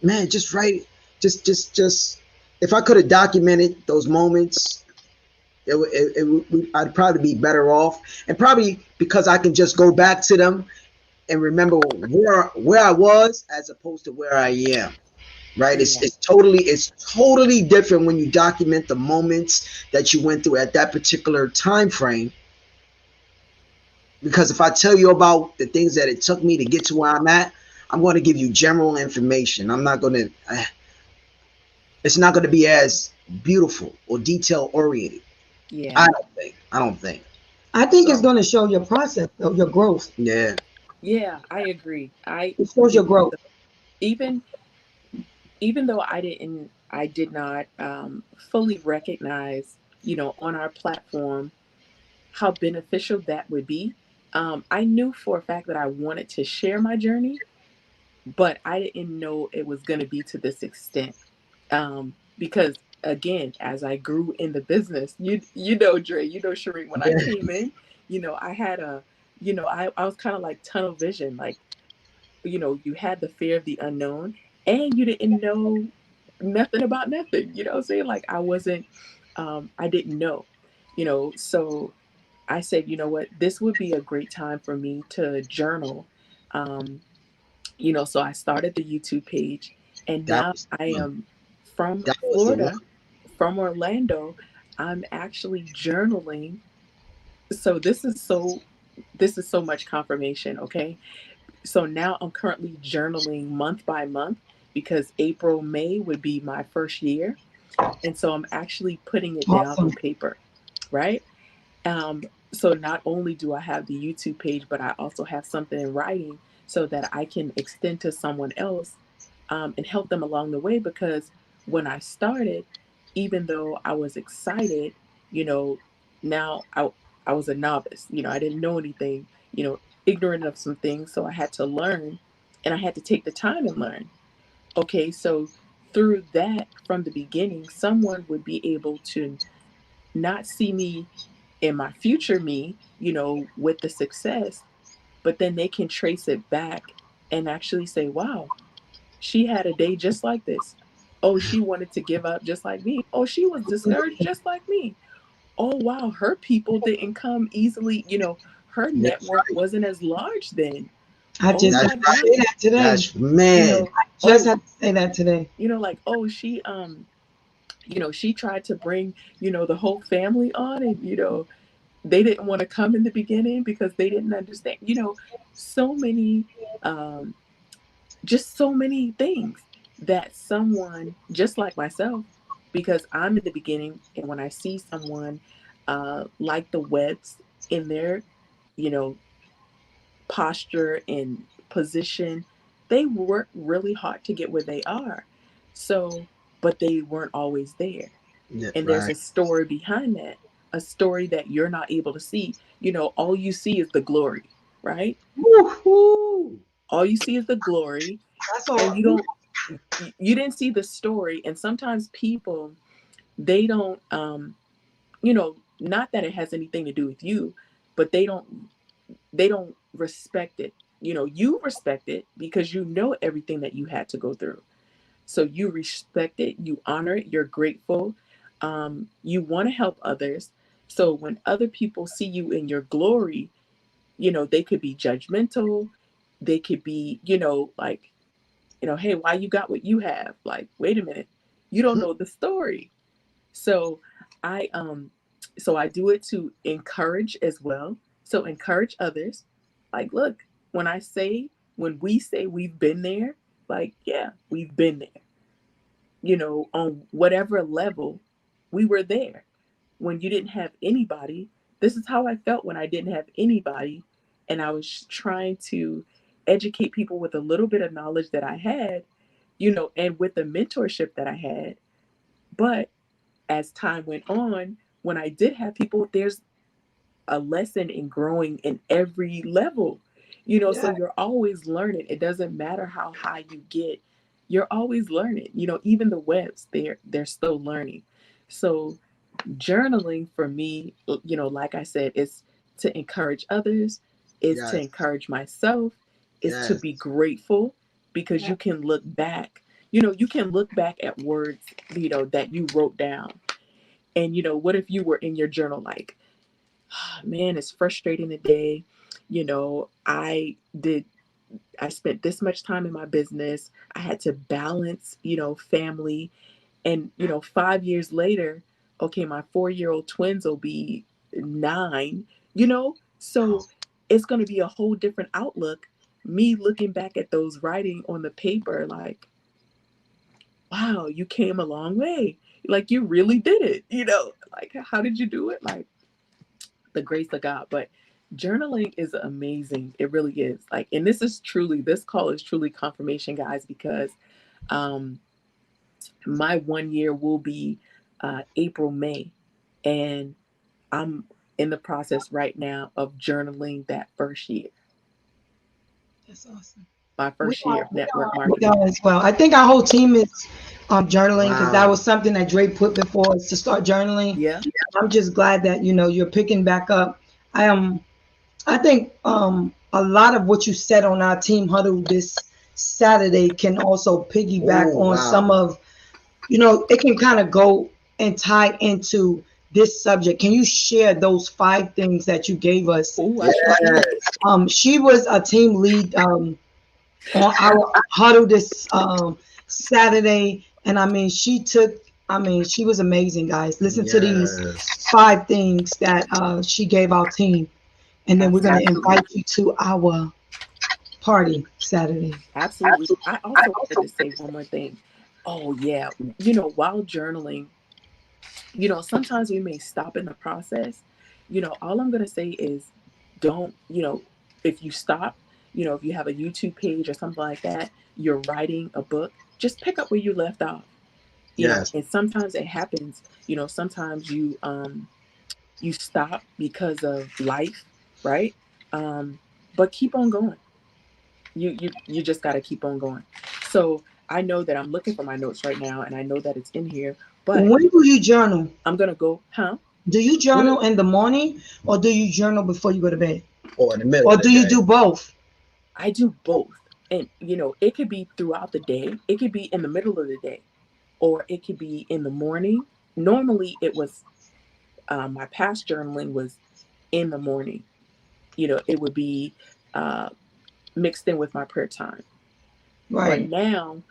man, just write, just if I could have documented those moments, I'd probably be better off, and probably because I can just go back to them and remember where I was as opposed to where I am. Right? Yeah. It's totally different when you document the moments that you went through at that particular time frame. Because if I tell you about the things that it took me to get to where I'm at, I'm going to give you general information. I'm not going to. It's not going to be as beautiful or detail oriented. Yeah. I don't think. I think it's So going to show your process, though, your growth. yeah, Yeah. I agree. It shows your growth. Even even though I did not fully recognize, on our platform how beneficial that would be. I knew for a fact that I wanted to share my journey, but I didn't know it was going to be to this extent. Because again, as I grew in the business, Dre, Shereen, when I yeah, came in, I had I was kind of like tunnel vision, like, you had the fear of the unknown and you didn't know nothing about nothing. You know what I'm saying? Like I didn't know, so I said, you know what, this would be a great time for me to journal. Um, so I started the YouTube page and that now was I fun. am from That was the Florida, one. from Orlando, I'm actually journaling. So this is so much confirmation, okay? So now I'm currently journaling month by month because April, May would be my first year. And so I'm actually putting it down Awesome. on paper, right? Um, so not only do I have the YouTube page, but I also have something in writing so that I can extend to someone else, and help them along the way. Because when I started, even though I was excited, you know, now I was a novice, I didn't know anything, ignorant of some things. So I had to learn, and I had to take the time and learn. Okay, so through that, from the beginning, someone would be able to not see me in my future me, with the success, but then they can trace it back and actually say, wow, she had a day just like this. Oh, she wanted to give up just like me. Oh, she was discouraged just like me. Oh, wow, her people didn't come easily. Her That's network right. wasn't as large then. I Oh just That's had my to right. say God. that today. That's man. Just Oh, had to say that today. like, oh, she she tried to bring, the whole family on, and they didn't want to come in the beginning because they didn't understand, so many, um, just so many things that someone just like myself, because I'm in the beginning, and when I see someone like the Webbs in their, you know, posture and position, they work really hard to get where they are. So, but they weren't always there. That's And there's right. a story behind that, a story that you're not able to see. All you see is the glory, right? Woo-hoo. All you see is the glory, That's and all. you didn't see the story. And sometimes people, they don't, not that it has anything to do with you, but they don't respect it. You respect it because you know everything that you had to go through. So you respect it, you honor it, you're grateful, you want to help others. So when other people see you in your glory, they could be judgmental. They could be, like, hey, why you got what you have? Like, wait a minute, you don't know the story. So I I do it to encourage as well. So encourage others. Like, look, when we say we've been there, like, yeah, we've been there. On whatever level, we were there. When you didn't have anybody, this is how I felt when I didn't have anybody, and I was trying to educate people with a little bit of knowledge that I had, and with the mentorship that I had. But as time went on, when I did have people, there's a lesson in growing in every level. So Yeah. you're always learning. It doesn't matter how high you get. You're always learning. Even the Webbs, they're still learning. So journaling for me, like I said, is to encourage others, is to Yes. encourage myself, is to Yes. be grateful, because Yeah. you can look back. You can look back at words, that you wrote down. And what if you were in your journal like, "Ah, man, it's frustrating today. I spent this much time in my business. I had to balance, family. And 5 years later, okay, my 4-year-old twins will be 9, so it's going to be a whole different outlook. Me looking back at those writing on the paper, like, wow, you came a long way. Like, you really did it. Like, how did you do it? Like, the grace of God. But journaling is amazing. It really is. Like, and this call is truly confirmation, guys, because um my 1 year will be April, May. And I'm in the process right now of journaling that first year, That's awesome. my We first are, year of we network are, we marketing. are as well. I think our whole team is journaling because that Wow. was something that Dre put before us to start journaling. Yeah. I'm just glad that you're picking back up. I am. I think a lot of what you said on our team huddle this Saturday can also piggyback Oh on wow. some of, it can kind of go and tie into this subject. Can you share those 5 things that you gave us? Oh, I sure can. Yes. She was a team lead on our huddle this Saturday, And I mean, she was amazing, guys. Listen to these 5 things that she gave our team. And then we're going to invite you to our party Saturday. Absolutely. I also wanted to say one more thing. Oh, yeah. While journaling, sometimes we may stop in the process. All I'm going to say is don't, if you stop, if you have a YouTube page or something like that, you're writing a book, just pick up where you left off. And sometimes it happens, sometimes you stop because of life, right? But keep on going. You just got to keep on going. So I know that I'm looking for my notes right now, and I know that it's in here. But when do you journal? I'm gonna go. Do you journal in the morning, or do you journal before you go to bed, or in the middle? Or do you do both? I do both, and it could be throughout the day. It could be in the middle of the day, or it could be in the morning. Normally, it was my past journaling was in the morning. It would be mixed in with my prayer time. But Right. now,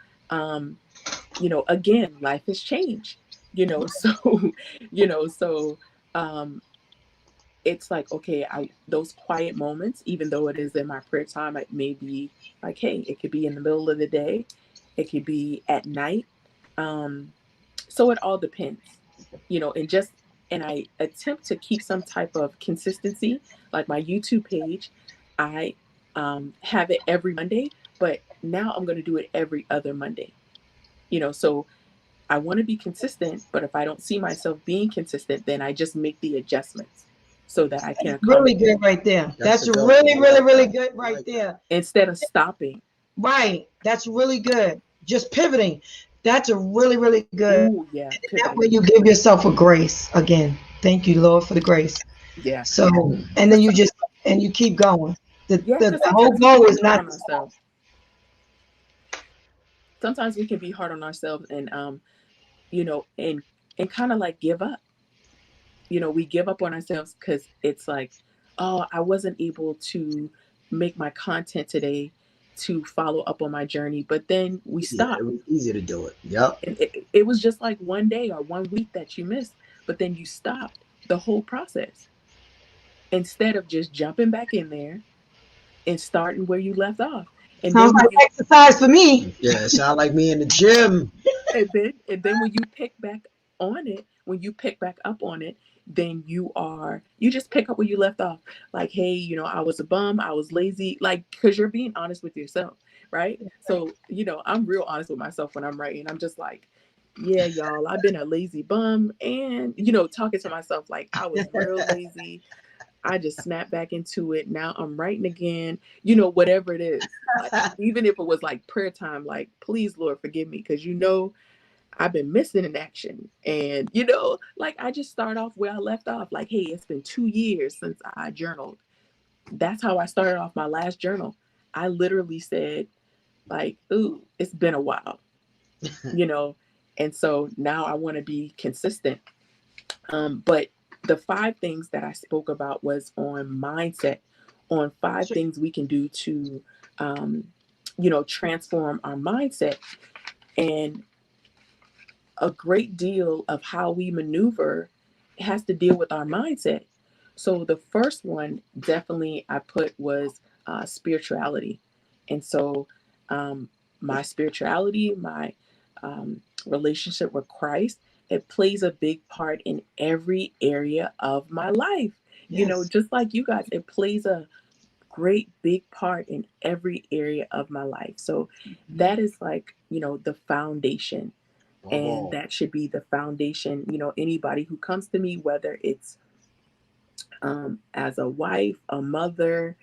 again, life has changed, so, so it's like, okay, those quiet moments, even though it is in my prayer time, it may be like, hey, it could be in the middle of the day, it could be at night. So it all depends, and I attempt to keep some type of consistency, like my YouTube page. I have it every Monday, but now I'm going to do it every other Monday. So I want to be consistent, but if I don't see myself being consistent, then I just make the adjustments so that I can Really accommodate. good right there. That's really, really, really good right there. Instead of stopping. Right. That's really good. Just pivoting. That's a really, really good. Ooh, yeah. That way you give yourself a grace again. Thank you, Lord, for the grace. Yeah. So, and then you keep going. The whole sometimes goal we is can be hard not on ourselves. Sometimes we can be hard on ourselves and and kind of like give up. We give up on ourselves because it's like, oh, I wasn't able to make my content today to follow up on my journey. But then we stop. It was easy to do it. Yep. And it was just like one day or 1 week that you missed, but then you stopped the whole process instead of just jumping back in there and starting where you left off. And sounds then when like you exercise for me. Yeah, it sounds like me in the gym. and then when you pick back on it, when you pick back up on it, then you just pick up where you left off. Like, hey, I was a bum, I was lazy, like, because you're being honest with yourself, right? So, I'm real honest with myself when I'm writing. I'm just like, yeah, y'all, I've been a lazy bum, and talking to myself like I was real lazy. I just snapped back into it. Now I'm writing again, whatever it is. Like, even if it was like prayer time, like, please, Lord, forgive me, because I've been missing in action. And, like, I just start off where I left off. Like, hey, it's been 2 years since I journaled. That's how I started off my last journal. I literally said, like, ooh, it's been a while, And so now I want to be consistent. But the 5 things that I spoke about was on mindset, on 5 things we can do to, transform our mindset. And a great deal of how we maneuver has to deal with our mindset. So the first one definitely I put was spirituality. And so my spirituality, my relationship with Christ, it plays a big part in every area of my life. Yes. Just like you guys, it plays a great big part in every area of my life. So that is like, the foundation. And that should be the foundation. Anybody who comes to me, whether it's as a wife, a mother,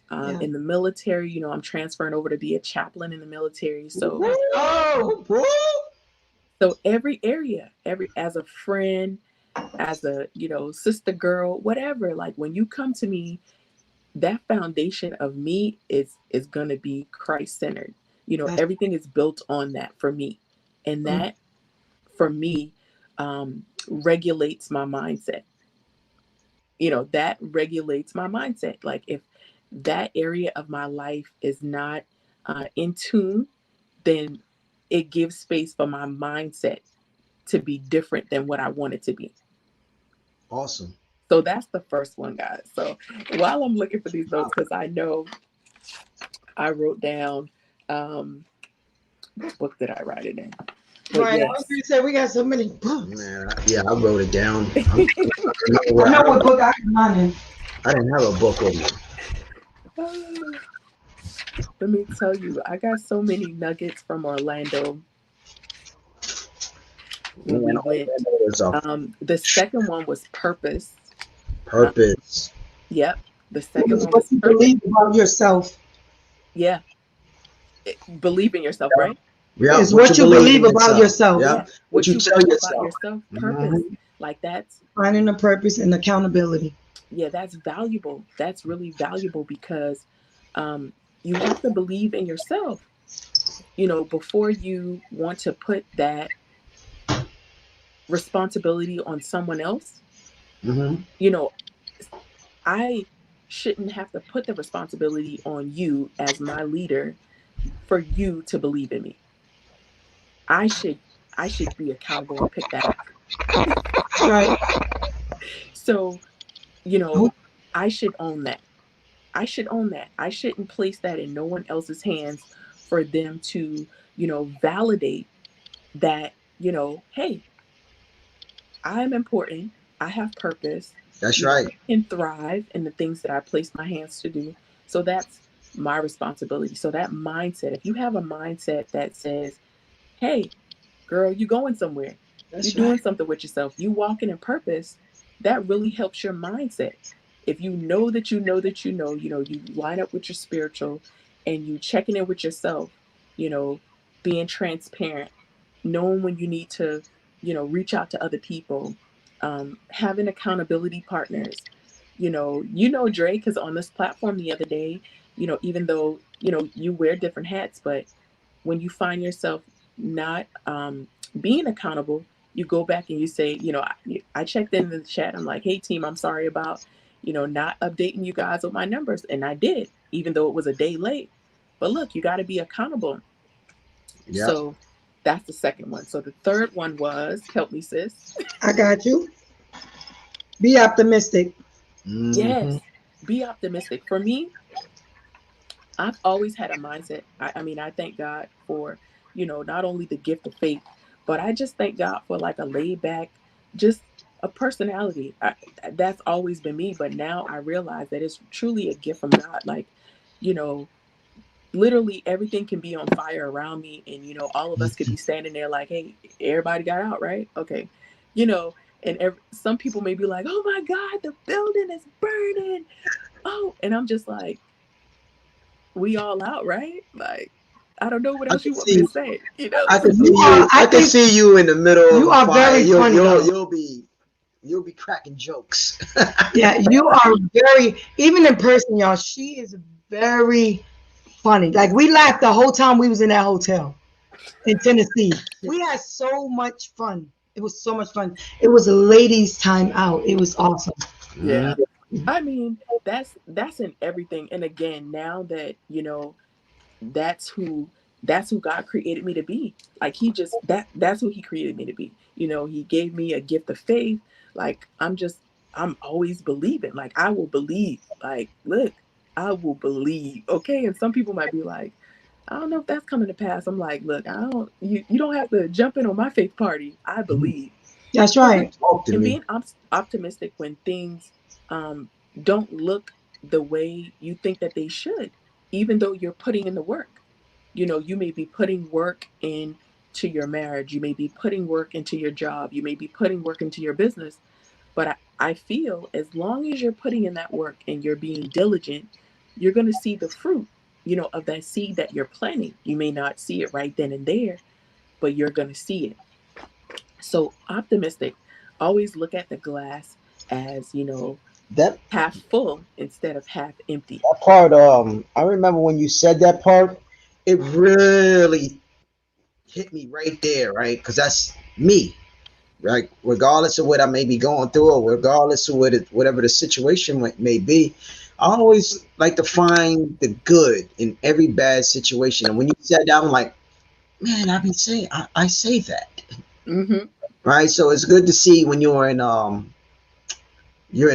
in the military, I'm transferring over to be a chaplain in the military. So, so every area, as a friend, as a, sister, girl, whatever, like when you come to me, that foundation of me is going to be Christ centered. Everything is built on that for me. And that for me regulates my mindset. That regulates my mindset. Like if that area of my life is not in tune, then it gives space for my mindset to be different than what I want it to be. Awesome. So that's the first one, guys. So while I'm looking for these notes, because I know I wrote down, what book did I write it in? But right. yes. I was going to say, we got so many books. Man, yeah, I wrote it down. I know what book I can find in. I didn't have a book with me. Let me tell you, I got so many nuggets from Orlando when we went. The second one was purpose. Purpose. Yep. The second one What was you purpose. believe about yourself. Yeah. Believe in yourself, right? Yeah. It's what you believe about yourself. Yeah. What you tell believe yourself. about yourself. Purpose. Like that's finding a purpose and accountability. Yeah, that's valuable. That's really valuable because you have to believe in yourself. You know, before you want to put that responsibility on someone else, you know, I shouldn't have to put the responsibility on you as my leader for you to believe in me. I should be accountable and pick that up. Right. So, you know, I should own that. I should own that. I shouldn't place that in no one else's hands for them to, you know, validate that, you know, hey, I'm important. I have purpose. That's right. I can thrive in the things that I place my hands to do. So that's my responsibility. So that mindset, if you have a mindset that says, hey, girl, you're going somewhere. You're doing something with yourself. You walking in purpose, that really helps your mindset. If you know that you know that you know, you line up with your spiritual and you checking in with yourself, you know, being transparent, knowing when you need to, you know, reach out to other people, having accountability partners. You know, Dre, because on this platform the other day, you know, even though, you know, you wear different hats, but when you find yourself not being accountable, you go back and you say, you know, I checked in the chat. I'm like, hey, team, I'm sorry about, you know, not updating you guys with my numbers. And I did, even though it was a day late. But look, you got to be accountable. Yep. So that's the second one. So the third one was, help me, sis. I got you. Be optimistic. Yes, be optimistic. For me, I've always had a mindset. I mean, I thank God for, you know, not only the gift of faith, but I just thank God for like a laid back, just a personality. That's always been me. But now I realize that it's truly a gift from God. Like, you know, literally everything can be on fire around me. And, you know, all of us could be standing there like, hey, everybody got out, right? Okay. You know, and some people may be like, oh my God, the building is burning. Oh, and I'm just like, we all out, right? Like, I don't know what else you want me to say. You know, I can see you in the middle. You are very funny. You'll be cracking jokes. Yeah, you are very, even in person, y'all. She is very funny. Like, we laughed the whole time we was in that hotel in Tennessee. We had so much fun. It was so much fun. It was a ladies' time out. It was awesome. Yeah. I mean, that's in everything. And again, now that, you know, that's who God created me to be. Like that's who he created me to be. You know, he gave me a gift of faith. Like I'm always believing. Like I will believe. Like, look, I will believe. Okay. And some people might be like, I don't know if that's coming to pass. I'm like, look, you don't have to jump in on my faith party. I believe. That's right. And being optimistic when things don't look the way you think that they should, even though you're putting in the work. You know, you may be putting work into your marriage. You may be putting work into your job. You may be putting work into your business. But I feel as long as you're putting in that work and you're being diligent, you're going to see the fruit, you know, of that seed that you're planting. You may not see it right then and there, but you're going to see it. So optimistic, always look at the glass as, you know, that half full instead of half empty. That part, I remember when you said that part, it really hit me right there, right? Because that's me, right? Regardless of what I may be going through, or regardless of whatever the situation may be, I always like to find the good in every bad situation. And when you said that, I'm like, man, I be saying, I say that. Mm-hmm. Right. So it's good to see when you're in the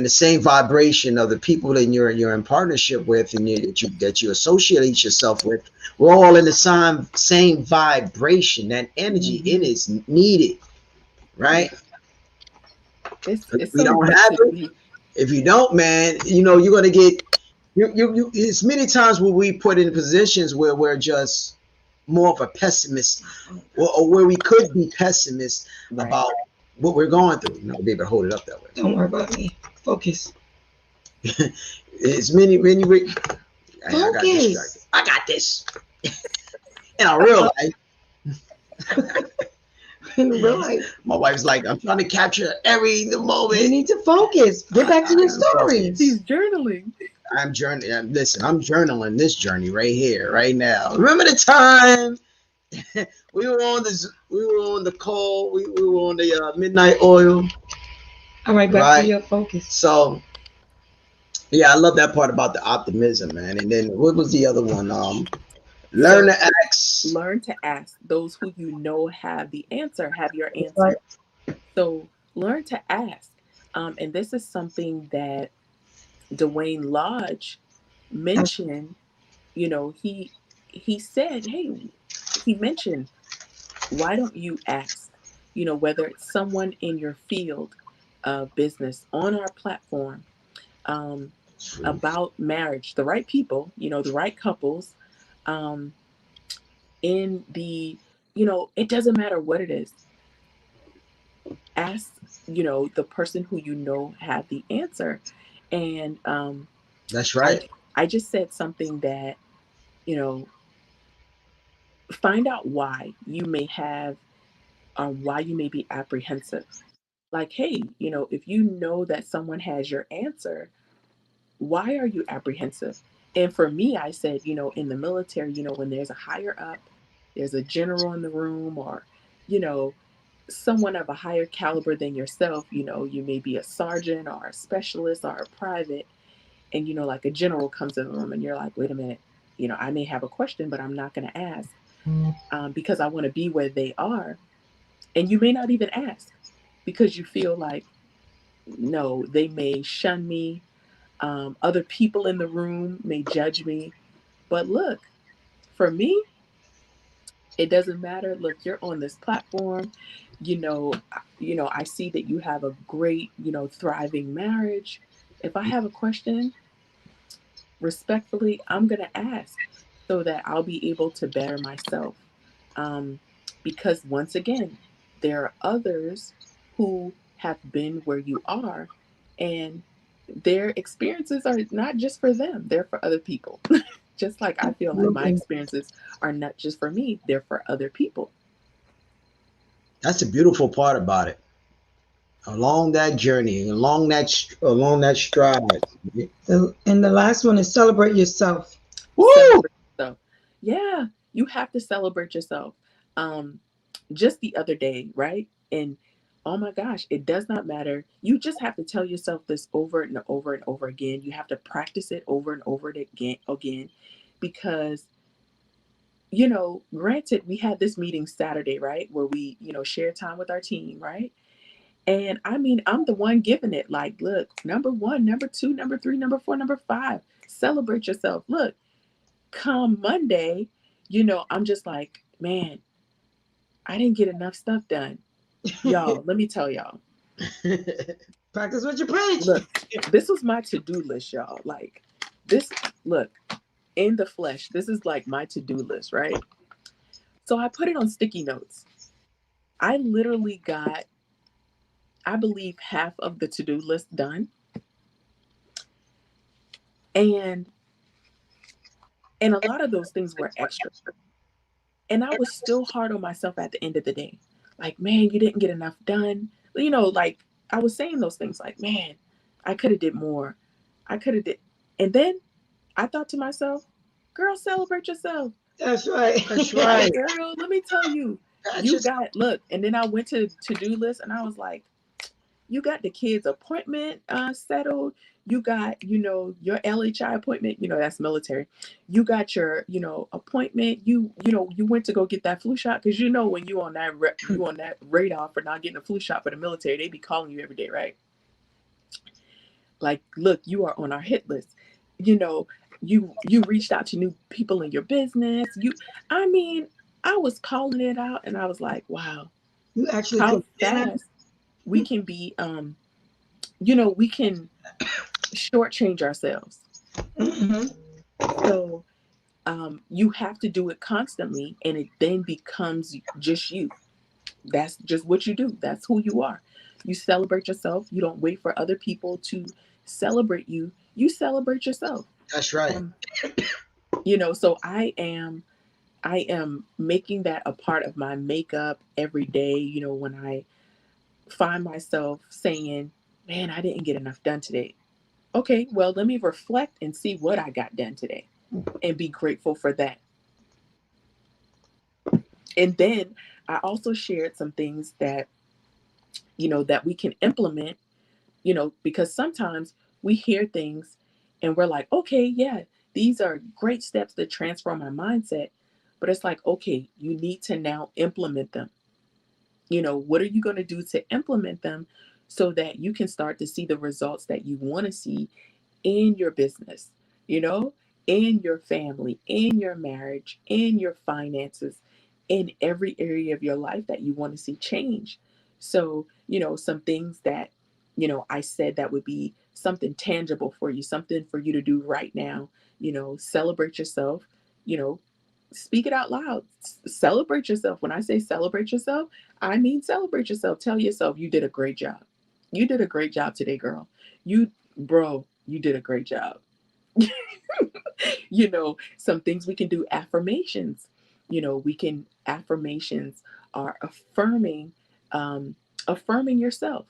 same vibration of the people that you're in partnership with, and that you associate yourself with. We're all in the same vibration. That energy, it is needed, right? It's We so don't good have to it. be. If you don't, man, you're gonna get you. It's many times where we put in positions where we're just more of a pessimist, or where we could be pessimists Right. about what we're going through. You know, be able to hold it up that way. Don't worry about me. Focus. It's many. I got distracted. Focus. I got this. In our real life, In real life, my wife's like, I'm trying to capture every you moment. need to focus. Get back to your story. He's journaling. I'm journeying. Listen, I'm journaling this journey right here, right now. Remember the time we were on the call. We were on the midnight oil. All right, back to Right. your focus. So yeah, I love that part about the optimism, man. And then what was the other one? Learn So to ask. learn to ask those who you know have the answer, have your That's right. answer. So learn to ask. And this is something that Dwayne Lodge mentioned. You know, he said, hey, he mentioned, why don't you ask, you know, whether it's someone in your field of business on our platform, um, about marriage, the right people, you know, the right couples, um, in the, you know, it doesn't matter what it is. Ask, you know, the person who you know have the answer. And That's I right. I just said something that, you know, find out why you may have, why you may be apprehensive. Like, hey, you know, if you know that someone has your answer, why are you apprehensive? And for me, I said, you know, in the military, you know, when there's a higher up, there's a general in the room, or, you know, someone of a higher caliber than yourself, you know, you may be a sergeant or a specialist or a private, and, you know, like a general comes in the room and you're like, wait a minute, you know, I may have a question, but I'm not going to ask, because I want to be where they are. And you may not even ask because you feel like, no, they may shun me. Other people in the room may judge me. But look, for me, it doesn't matter. Look, you're on this platform. I see that you have a great, you know, thriving marriage. If I have a question, respectfully, I'm going to ask so that I'll be able to better myself. Um, because once again, there are others who have been where you are, and their experiences are not just for them, they're for other people. Just like I feel like my Absolutely. experiences are not just for me, they're for other people. That's the beautiful part about it. Along that journey, along that stride. And the last one is celebrate yourself. Woo! Celebrate yourself. Yeah, you have to celebrate yourself. Um, just the other day, right? And oh my gosh, it does not matter. You just have to tell yourself this over and over and over again. You have to practice it over and over again, because, you know, granted, we had this meeting Saturday, right? Where we, you know, share time with our team, right? And I mean, I'm the one giving it, like, look, number one, number two, number three, number four, number five, celebrate yourself. Look, come Monday, you know, I'm just like, man, I didn't get enough stuff done. Y'all, let me tell y'all. Practice what you preach. Look, this was my to-do list, y'all. Like, this, look, in the flesh, this is like my to-do list, right? So I put it on sticky notes. I literally got, I believe, half of the to-do list done. And a lot of those things were extra. And I was still hard on myself at the end of the day. Like, man, you didn't get enough done. You know, like I was saying those things like, man, I could have did more. I could have did. And then I thought to myself, girl, celebrate yourself. That's right. That's Like, right. girl, let me tell you, That's you just got, look. And then I went to to-do list and I was like, You got the kids' appointment settled. You got, your LHI appointment. That's military. You got your, appointment. You went to go get that flu shot because when you on that radar for not getting a flu shot for the military, they be calling you every day, right? Like, look, you are on our hit list. You reached out to new people in your business. I was calling it out, and I was like, wow, You actually how could fast we can be. We can shortchange ourselves. Mm-hmm. So you have to do it constantly, and it then becomes just you. That's just what you do. That's who you are. You celebrate yourself. You don't wait for other people to celebrate you. You celebrate yourself. That's right. So I am making that a part of my makeup every day. When I find myself saying, man, I didn't get enough done today. Okay, well, let me reflect and see what I got done today and be grateful for that. And then I also shared some things that we can implement, because sometimes we hear things and we're like, okay, yeah, these are great steps to transform my mindset. But it's like, okay, you need to now implement them. What are you going to do to implement them so that you can start to see the results that you want to see in your business, in your family, in your marriage, in your finances, in every area of your life that you want to see change. So, some things that, I said that would be something tangible for you, something for you to do right now, celebrate yourself, you know, speak it out loud. Celebrate yourself. When I say celebrate yourself, I mean celebrate yourself. Tell yourself you did a great job. You did a great job today, girl. You did a great job. Some things we can do affirmations. Affirmations are affirming yourself,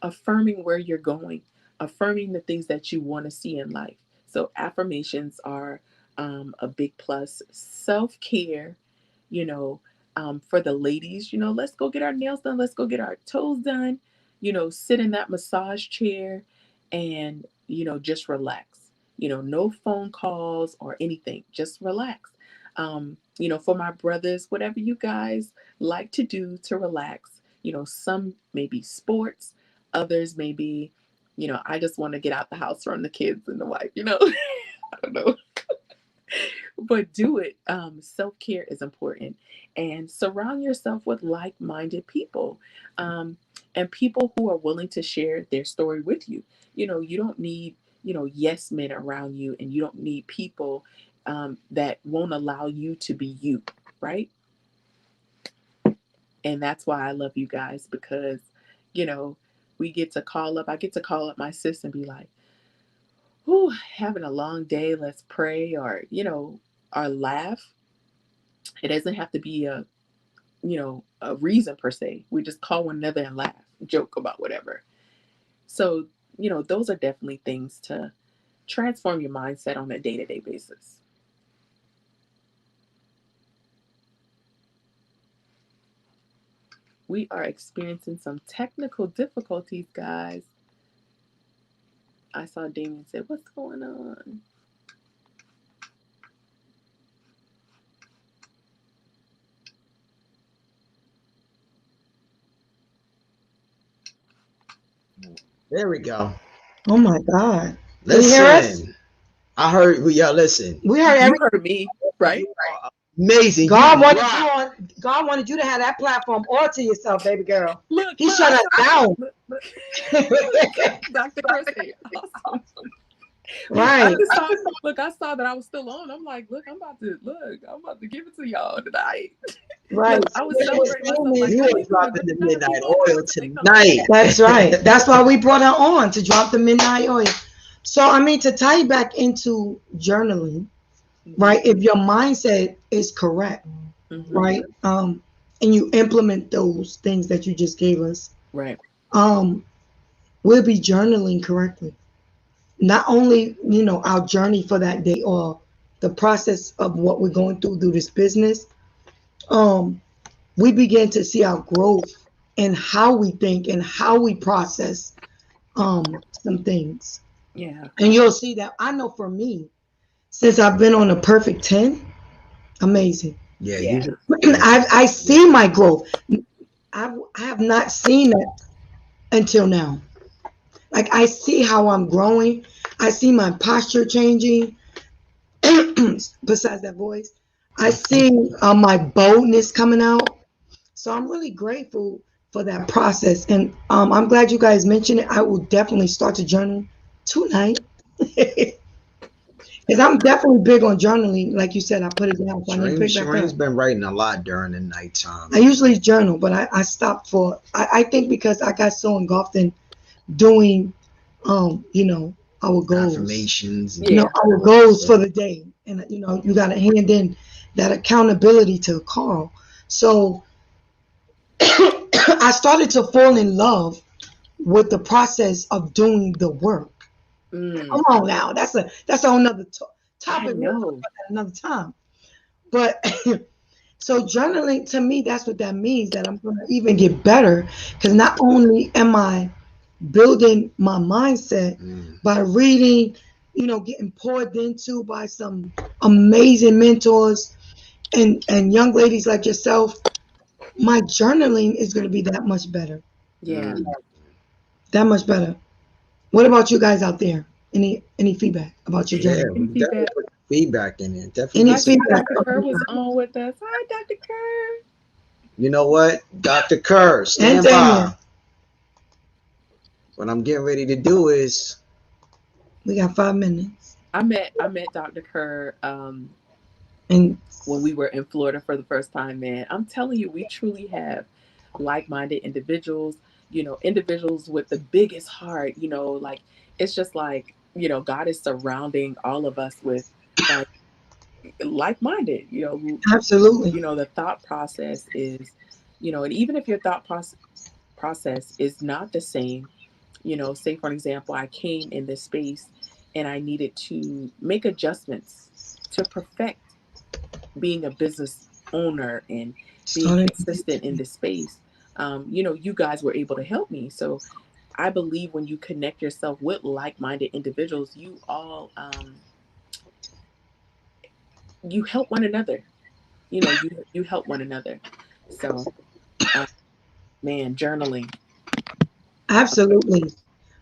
affirming where you're going, affirming the things that you want to see in life. So affirmations are a big plus. Self-care, you know, for the ladies, let's go get our nails done. Let's go get our toes done, sit in that massage chair and, just relax, no phone calls or anything, just relax. For my brothers, whatever you guys like to do to relax, some maybe sports, others maybe, I just want to get out the house from the kids and the wife, I don't know. But do it. Self-care is important, and surround yourself with like-minded people, and people who are willing to share their story with you. You don't need, yes men around you, and you don't need people that won't allow you to be you, right? And that's why I love you guys, because, we get to call up. I get to call up my sis and be like, "Whew, having a long day. Let's pray," or laugh. It doesn't have to be a reason per se. We just call one another and laugh, joke about whatever. So, those are definitely things to transform your mindset on a day-to-day basis. We are experiencing some technical difficulties, guys. I saw Damien say, "What's going on?" There we go. Oh my God. Listen, I heard. Yeah, listen. We heard You heard me, right? Amazing. God wanted you to have that platform all to yourself, baby girl. Look, He shut us down. Look, Dr. Chrissy, awesome. Right. I saw that I was still on. I'm like, I'm about to give it to y'all tonight. Right. Look, I was celebrating myself. You are dropping the midnight oil tonight. That's right. That's why we brought her on, to drop the midnight oil. So, to tie back into journaling, right? If your mindset is correct, right? And you implement those things that you just gave us, right? We'll be journaling correctly. Not only, our journey for that day or the process of what we're going through this business, we begin to see our growth in how we think and how we process some things. Yeah. And you'll see that I know for me, since I've been on a perfect 10, amazing. Yeah, Yeah. I see my growth. I have not seen it until now. Like I see how I'm growing. I see my posture changing. Besides that voice, I see my boldness coming out. So I'm really grateful for that process, and I'm glad you guys mentioned it. I will definitely start to journal tonight. Because I'm definitely big on journaling. Like you said, I put it down, so I need to pick back Shareem's up. been writing a lot during the nighttime. I usually journal, but I stopped for, I think because I got so engulfed in doing, you know, our goals. Affirmations. You know, our goals for the day. And, you know, you got to hand in that accountability to Carl. So I started to fall in love with the process of doing the work. Come on now, that's a whole nother topic. We'll talk about that another time. But so journaling to me, that's what that means. That I'm going to even get better because not only am I building my mindset by reading, you know, getting poured into by some amazing mentors and young ladies like yourself, my journaling is going to be that much better. Yeah. That much better. What about you guys out there? Any feedback about your Yeah, journey? we definitely put feedback in it. Definitely. Any I see feedback? Dr. Kerr was on with us. Hi, Dr. Kerr. You know what, Dr. Kerr, stand And by. Damien. What I'm getting ready to do is We got 5 minutes. I met Dr. Kerr And when we were in Florida for the first time, man. I'm telling you, we truly have like-minded individuals, you know, individuals with the biggest heart, you know, like it's just like, you know, God is surrounding all of us with like like-minded, absolutely. you know, the thought process is, you know, and even if your thought process is not the same, you know, say for example, I came in this space and I needed to make adjustments to perfect being a business owner and being Started. consistent in this space. You know, you guys were able to help me. So I believe when you connect yourself with like-minded individuals, you all you help one another. You know, you help one another. So, man, journaling. Absolutely.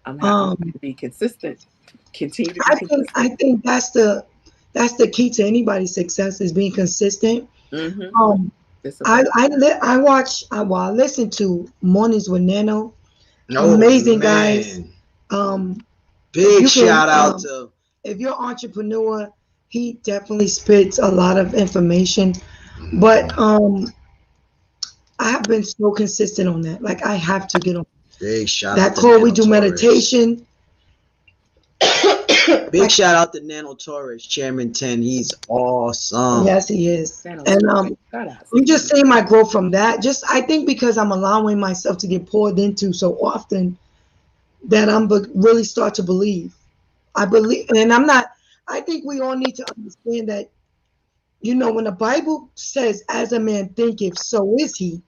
I'm Um, to be consistent. Continue to be I consistent. think that's the key to anybody's success is being consistent. Mm-hmm. Um, Discipline. I watch well, I listen to Mornings with Nano. oh Amazing guys. man, Um, big you can shout out to if you're an entrepreneur, he definitely spits a lot of information. But I have been so consistent on that. Like I have to get on big shout that out to call. We Nano do Torres. meditation. Big shout out to Nano Torres, Chairman 10. He's awesome. Yes, he is. Nano's And shout out. I'm just seeing my growth from that. Just I think because I'm allowing myself to get poured into so often that I'm really start to believe. I believe, and I'm not. I think we all need to understand that. You know, when the Bible says, "As a man thinketh, so is he,"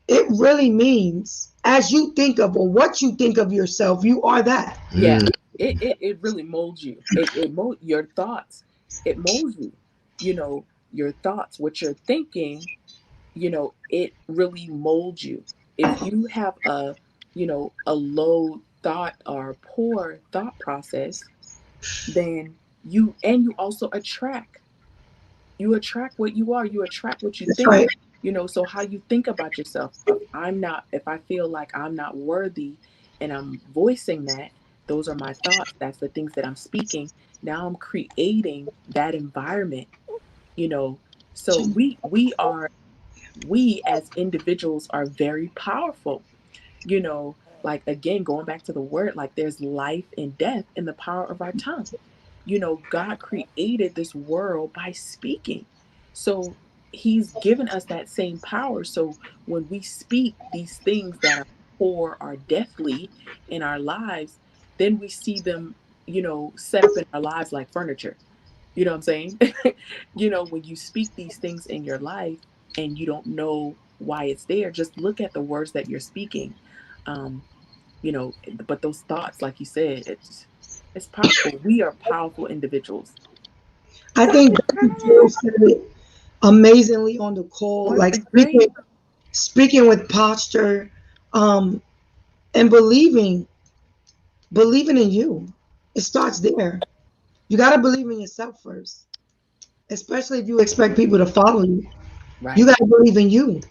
it really means as you think of or what you think of yourself, you are that. Yeah, it really molds you. It molds your thoughts. It molds you. You know, your thoughts, what you're thinking, you know, it really molds you. If you have a, you know, a low thought or poor thought process, then you also attract. You attract what you are. You attract what you That's think. right. You know, so how you think about yourself. If I feel like I'm not worthy and I'm voicing that, those are my thoughts. That's the things that I'm speaking. Now I'm creating that environment, you know. So we as individuals are very powerful, you know, like again, going back to the word, like there's life and death in the power of our tongue. You know, God created this world by speaking. So he's given us that same power. So when we speak these things that are poor or deathly in our lives, then we see them, you know, set up in our lives like furniture. You know what I'm saying? You know, when you speak these things in your life and you don't know why it's there. Just look at the words that you're speaking. You know, but those thoughts, like you said, it's powerful. We are powerful individuals. I think Dr. Jill said it amazingly on the call, like Great. speaking with posture, and believing in you. It starts there. You got to believe in yourself first, especially if you expect people to follow you. Right. You got to believe in you.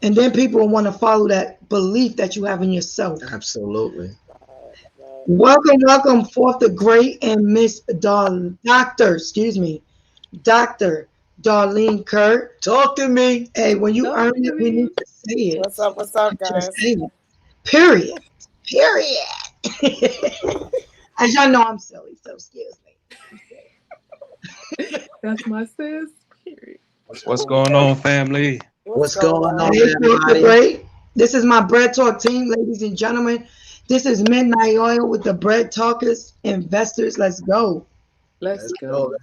And then people will want to follow that belief that you have in yourself. Absolutely. Welcome forth the great and Miss Dr. Darlene Kurt. Talk to me. Hey, when you earn it, we need to say it. What's up, guys? Period. As y'all know, I'm silly, so excuse me. That's my sis. Period. What's going on, family? What's going on, everybody? This is my Bread Talk team, ladies and gentlemen. This is Midnight Oil with the Bread Talkers Investors. Let's go. Let's go.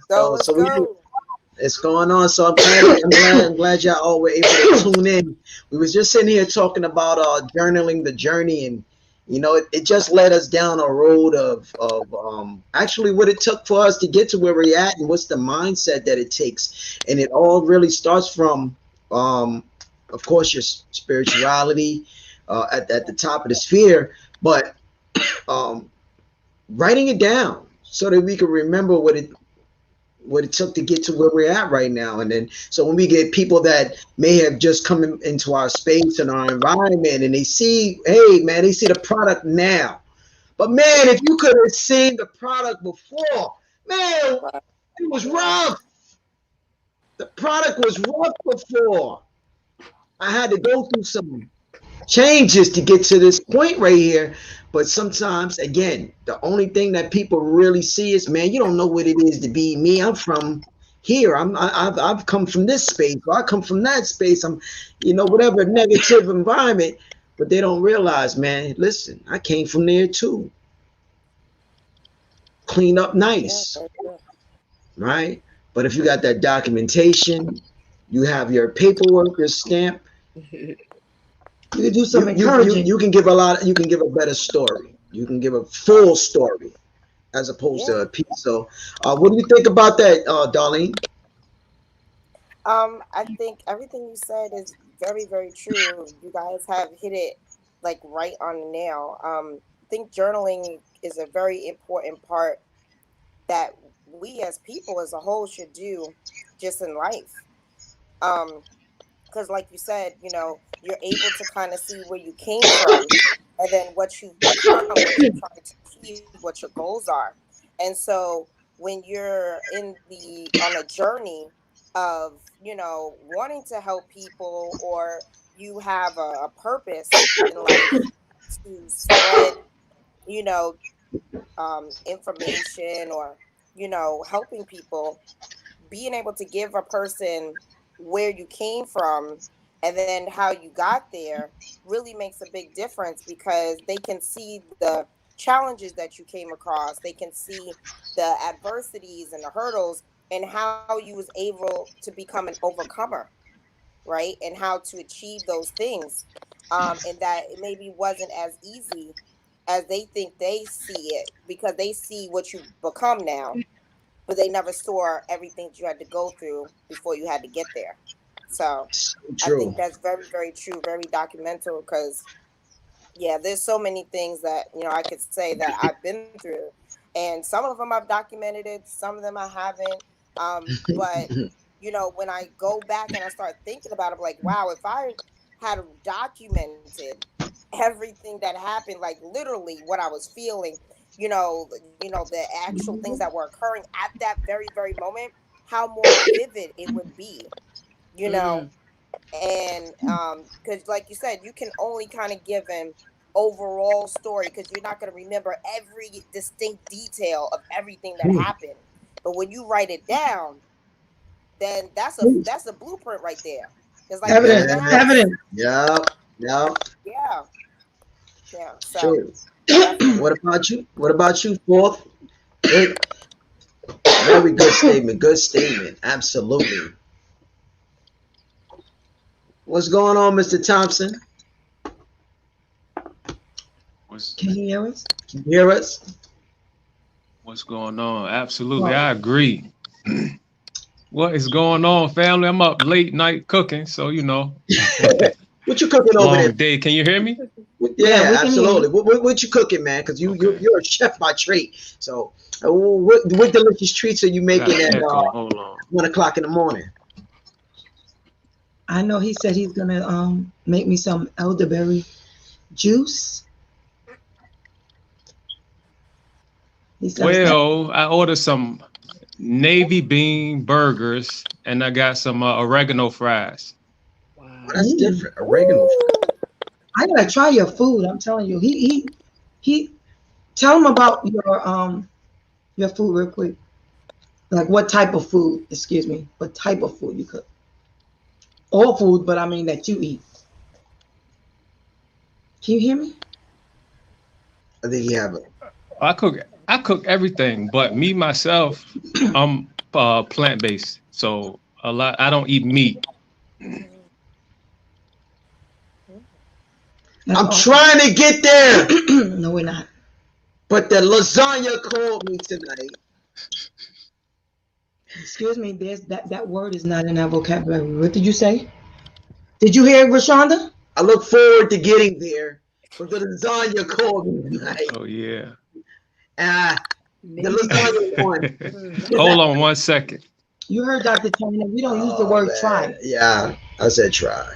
It's going on. So I'm glad y'all all were able to tune in. We was just sitting here talking about journaling the journey, and you know, it just led us down a road of actually what it took for us to get to where we're at, and what's the mindset that it takes. And it all really starts from, of course, your spirituality at the top of the sphere, but writing it down so that we can remember what it took to get to where we're at right now. And then so when we get people that may have just come into our space and our environment, and they see, hey man, they see the product now, but man, if you could have seen the product before, man, it was rough. The product was rough before. I had to go through some changes to get to this point right here. But sometimes, again, the only thing that people really see is, man, you don't know what it is to be me. I'm from here. I've come from this space, or I come from that space. I'm, you know, whatever negative environment, but they don't realize, man, listen, I came from there too. Clean up nice, right? But if you got that documentation, you have your paperwork, your stamp, you can do something encouraging. You can give a lot. You can give a better story. You can give a full story, as opposed to a piece. So, what do you think about that, Darlene? I think everything you said is very, very true. You guys have hit it like right on the nail. I think journaling is a very important part that we as people as a whole should do just in life. Because like you said, you know, you're able to kind of see where you came from, and then what you've become, what you're trying to achieve, what your goals are. And so when you're on a journey of, you know, wanting to help people, or you have a purpose in life to spread, you know, information, or, you know, helping people, being able to give a person where you came from and then how you got there really makes a big difference, because they can see the challenges that you came across. They can see the adversities and the hurdles, and how you was able to become an overcomer, right? And how to achieve those things. And that it maybe wasn't as easy as they think they see it, because they see what you become now, but they never saw everything that you had to go through before you had to get there. So I think that's very, very true, very documental, because, yeah, there's so many things that, you know, I could say that I've been through. And some of them I've documented it, some of them I haven't. But, you know, when I go back and I start thinking about it, I'm like, wow, if I had documented everything that happened, like literally what I was feeling, you know, the actual things that were occurring at that very, very moment, how more vivid it would be, you know. And because like you said, you can only kind of give an overall story, because you're not going to remember every distinct detail of everything that happened. But when you write it down, then that's a blueprint right there. It's like evidence. Yeah. So what about you, Fourth? Very good statement. Absolutely. What's going on, Mr. Thompson? Can you hear us? Can you hear us? What's going on? Absolutely, I agree. What is going on, family? I'm up late night cooking, so you know. What you cooking over there? Long day. Can you hear me? Yeah, absolutely. What you cooking, man? Because you're a chef by trade. So, what delicious treats are you making at 1 o'clock in the morning? I know he said he's gonna make me some elderberry juice. Well, I ordered some navy bean burgers, and I got some oregano fries. Wow, that's different. Oregano. I gotta try your food. I'm telling you. He. Tell him about your food real quick. Like what type of food? Excuse me. What type of food you cook? All food, but I mean that you eat. Can you hear me? I think you have it. I cook everything, but me myself, I'm plant based, so I don't eat meat. I'm trying to get there. No, we're not. But the lasagna called me tonight. Excuse me, that word is not in our vocabulary. What did you say? Did you hear Rashonda? I look forward to getting there. But the lasagna called me tonight. Oh yeah. The lasagna one. Hold on 1 second. You heard Dr. China. We don't use the word try. Yeah, I said try.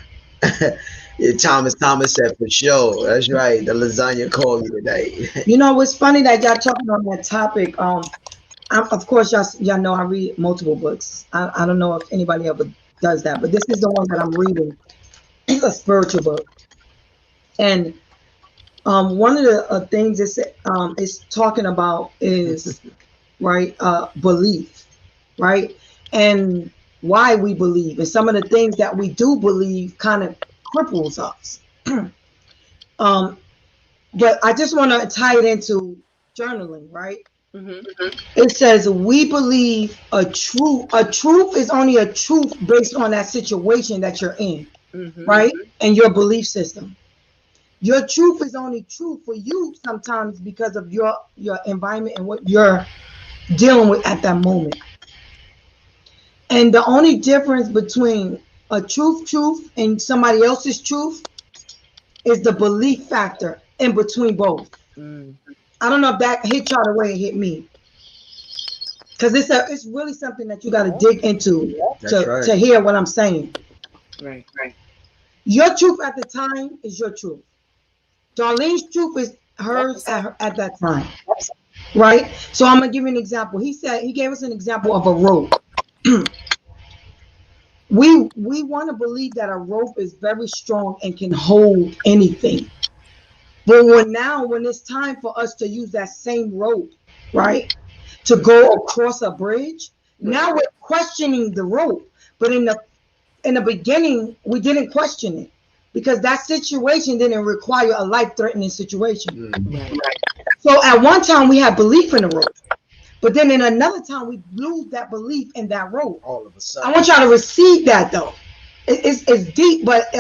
Yeah, Thomas said for sure. That's right. The lasagna called me today. You know what's funny that y'all talking on that topic? Of course y'all know I read multiple books. I don't know if anybody ever does that, but this is the one that I'm reading. It's a spiritual book, and one of the things it's talking about is right belief, right, and why we believe, and some of the things that we do believe kind of cripples us. But I just want to tie it into journaling, right? It says we believe a truth. A truth is only a truth based on that situation that you're in, right? And your belief system. Your truth is only true for you sometimes because of your environment and what you're dealing with at that moment. And the only difference between a truth and somebody else's truth is the belief factor in between both. I don't know if that hit y'all the way it hit me, because it's really something that you got to dig into to hear what I'm saying. Right. Your truth at the time is your truth. Darlene's truth is hers at that time, right? So I'm gonna give you an example. He gave us an example of a rope. We want to believe that a rope is very strong and can hold anything. But when it's time for us to use that same rope, right, to go across a bridge, now we're questioning the rope. But in the beginning, we didn't question it because that situation didn't require a life-threatening situation. So at one time we had belief in the rope, but then in another time we lose that belief in that rope. All of a sudden, I want y'all to receive that though. It's deep, but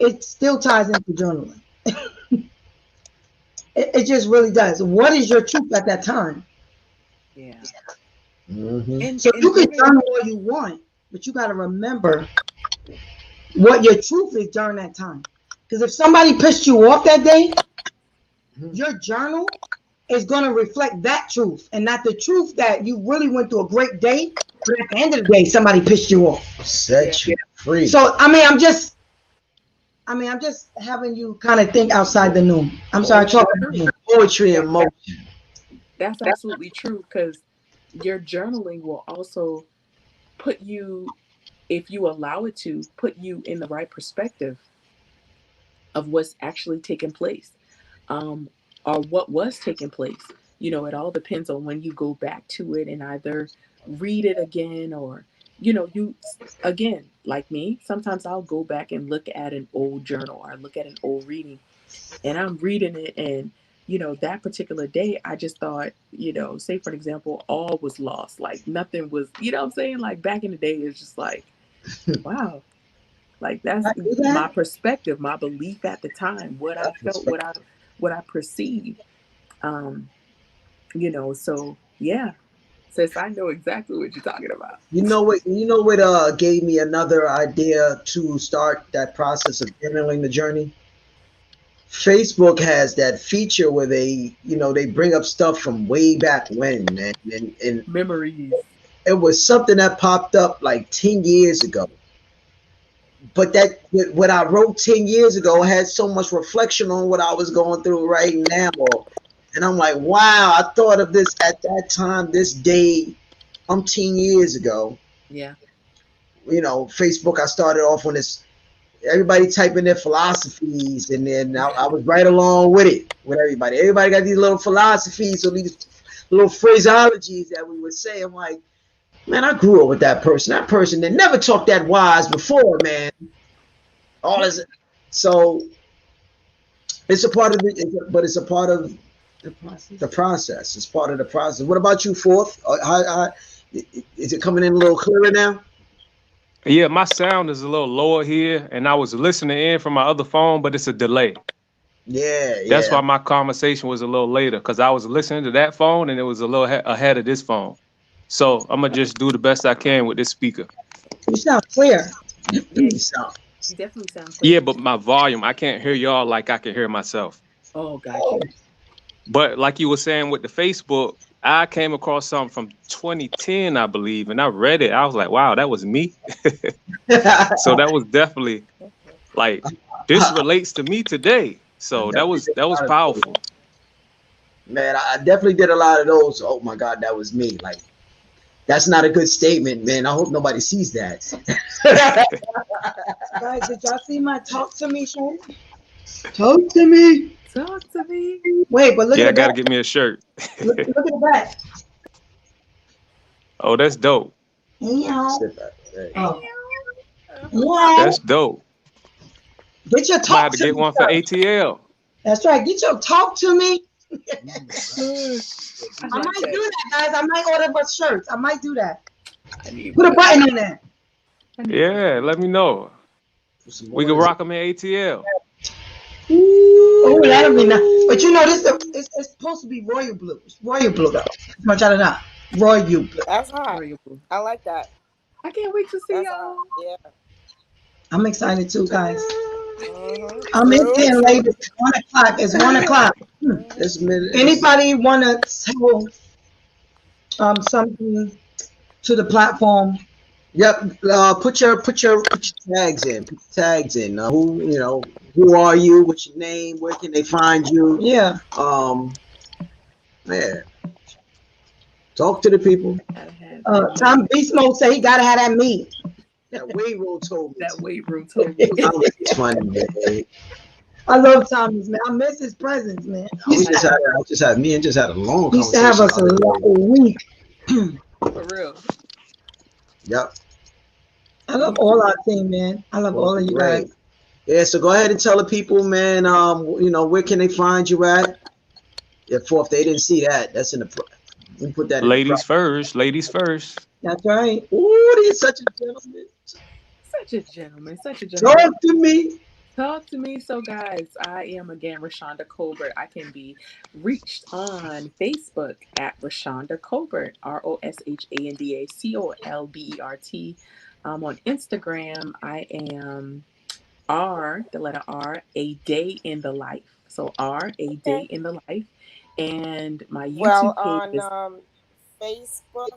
it still ties into journaling. It just really does. What is your truth at that time? Yeah. So you can journal all you want, but you got to remember what your truth is during that time. Because if somebody pissed you off that day, your journal is going to reflect that truth and not the truth that you really went through a great day, but at the end of the day, somebody pissed you off. Set you free. So, I'm just having you kind of think outside the norm. I'm sorry, talking poetry and motion. That's absolutely true, because your journaling will also put you, if you allow it to, put you in the right perspective of what's actually taking place, or what was taking place. It all depends on when you go back to it and either read it again or, you, again, like me, sometimes I'll go back and look at an old journal or look at an old reading, and I'm reading it, and that particular day, I just thought, say for example, all was lost. Like nothing was, what I'm saying? Like back in the day, it's just like, wow, Like that's my perspective, my belief at the time, what I felt, what I perceived. You know, so yeah. Sis, I know exactly what you're talking about. You know what gave me another idea to start that process of journaling the journey? Facebook has that feature where they bring up stuff from way back when, man. And memories. It was something that popped up like 10 years ago. But that what I wrote 10 years ago had so much reflection on what I was going through right now. And I'm like, wow, I thought of this at that time, this day, 10 years ago. Yeah. You know, Facebook, I started off on this, everybody typing their philosophies, and then I was right along with it, with everybody. Everybody got these little philosophies, or these little phraseologies that we would say. I'm like, man, I grew up with that person. That person that never talked that wise before, man. All this, so it's a part of it, but it's a part of the process. It's part of the process. What about you, Fourth? Is it coming in a little clearer now? Yeah, my sound is a little lower here, and I was listening in from my other phone, but it's a delay. Yeah. That's why my conversation was a little later, because I was listening to that phone, and it was a little ahead of this phone. So I'm gonna just do the best I can with this speaker. You sound clear. Yeah, you definitely sound clear. Yeah, but my volume, I can't hear y'all like I can hear myself. Oh, gotcha. But like you were saying with the Facebook, I came across something from 2010, I believe, and I read it. I was like, wow, that was me. So that was definitely like, this relates to me today. So that was powerful. Man, I definitely did a lot of those. Oh my God, that was me. Like, that's not a good statement, man. I hope nobody sees that. Guys, did y'all see my talk to me shirt? Talk to me. Talk to me. Wait, but look at I that. gotta get me a shirt. Look at that. Oh, that's dope. Oh. That's dope. Get your talk. I had to get one for ATL. That's right. Get your talk to me. I might do that, guys. I might order a shirt. I might do that. Put a button on that. Yeah, let me know. We can rock them in ATL. Oh, that'll be nice. But you know, it's supposed to be royal blue. It's royal blue, though. Much out of that. Royal blue. That's hot. I like that. I can't wait to see y'all. Yeah. I'm excited too, guys. I'm in there, ladies. It's 1 o'clock. It's 1 o'clock. Anybody want to tell something to the platform? Yep. Put your tags in. Put tags in. Who are you? What's your name? Where can they find you? Yeah. Yeah. Talk to the people. Tom Beast Mode said he gotta have that meat. That weight room told me. That weight room told me. It's funny, man. I love Tommy's, man. I miss his presence, man. Me and just had a long conversation. He used to have us a week. For real. Yep. I love all our team, man. I love all of you guys. Yeah, so go ahead and tell the people, man, where can they find you at? If they didn't see that, that's in the we put that ladies first. That's right. Ooh, he's such a gentleman. Such a gentleman. Talk to me. Talk to me. So, guys, I am again Rashonda Colbert. I can be reached on Facebook at Rashonda Colbert, ROSHANDA COLBERT. On Instagram, I am the letter R, a day in the life. So R, a day in the life. And my YouTube page on Facebook.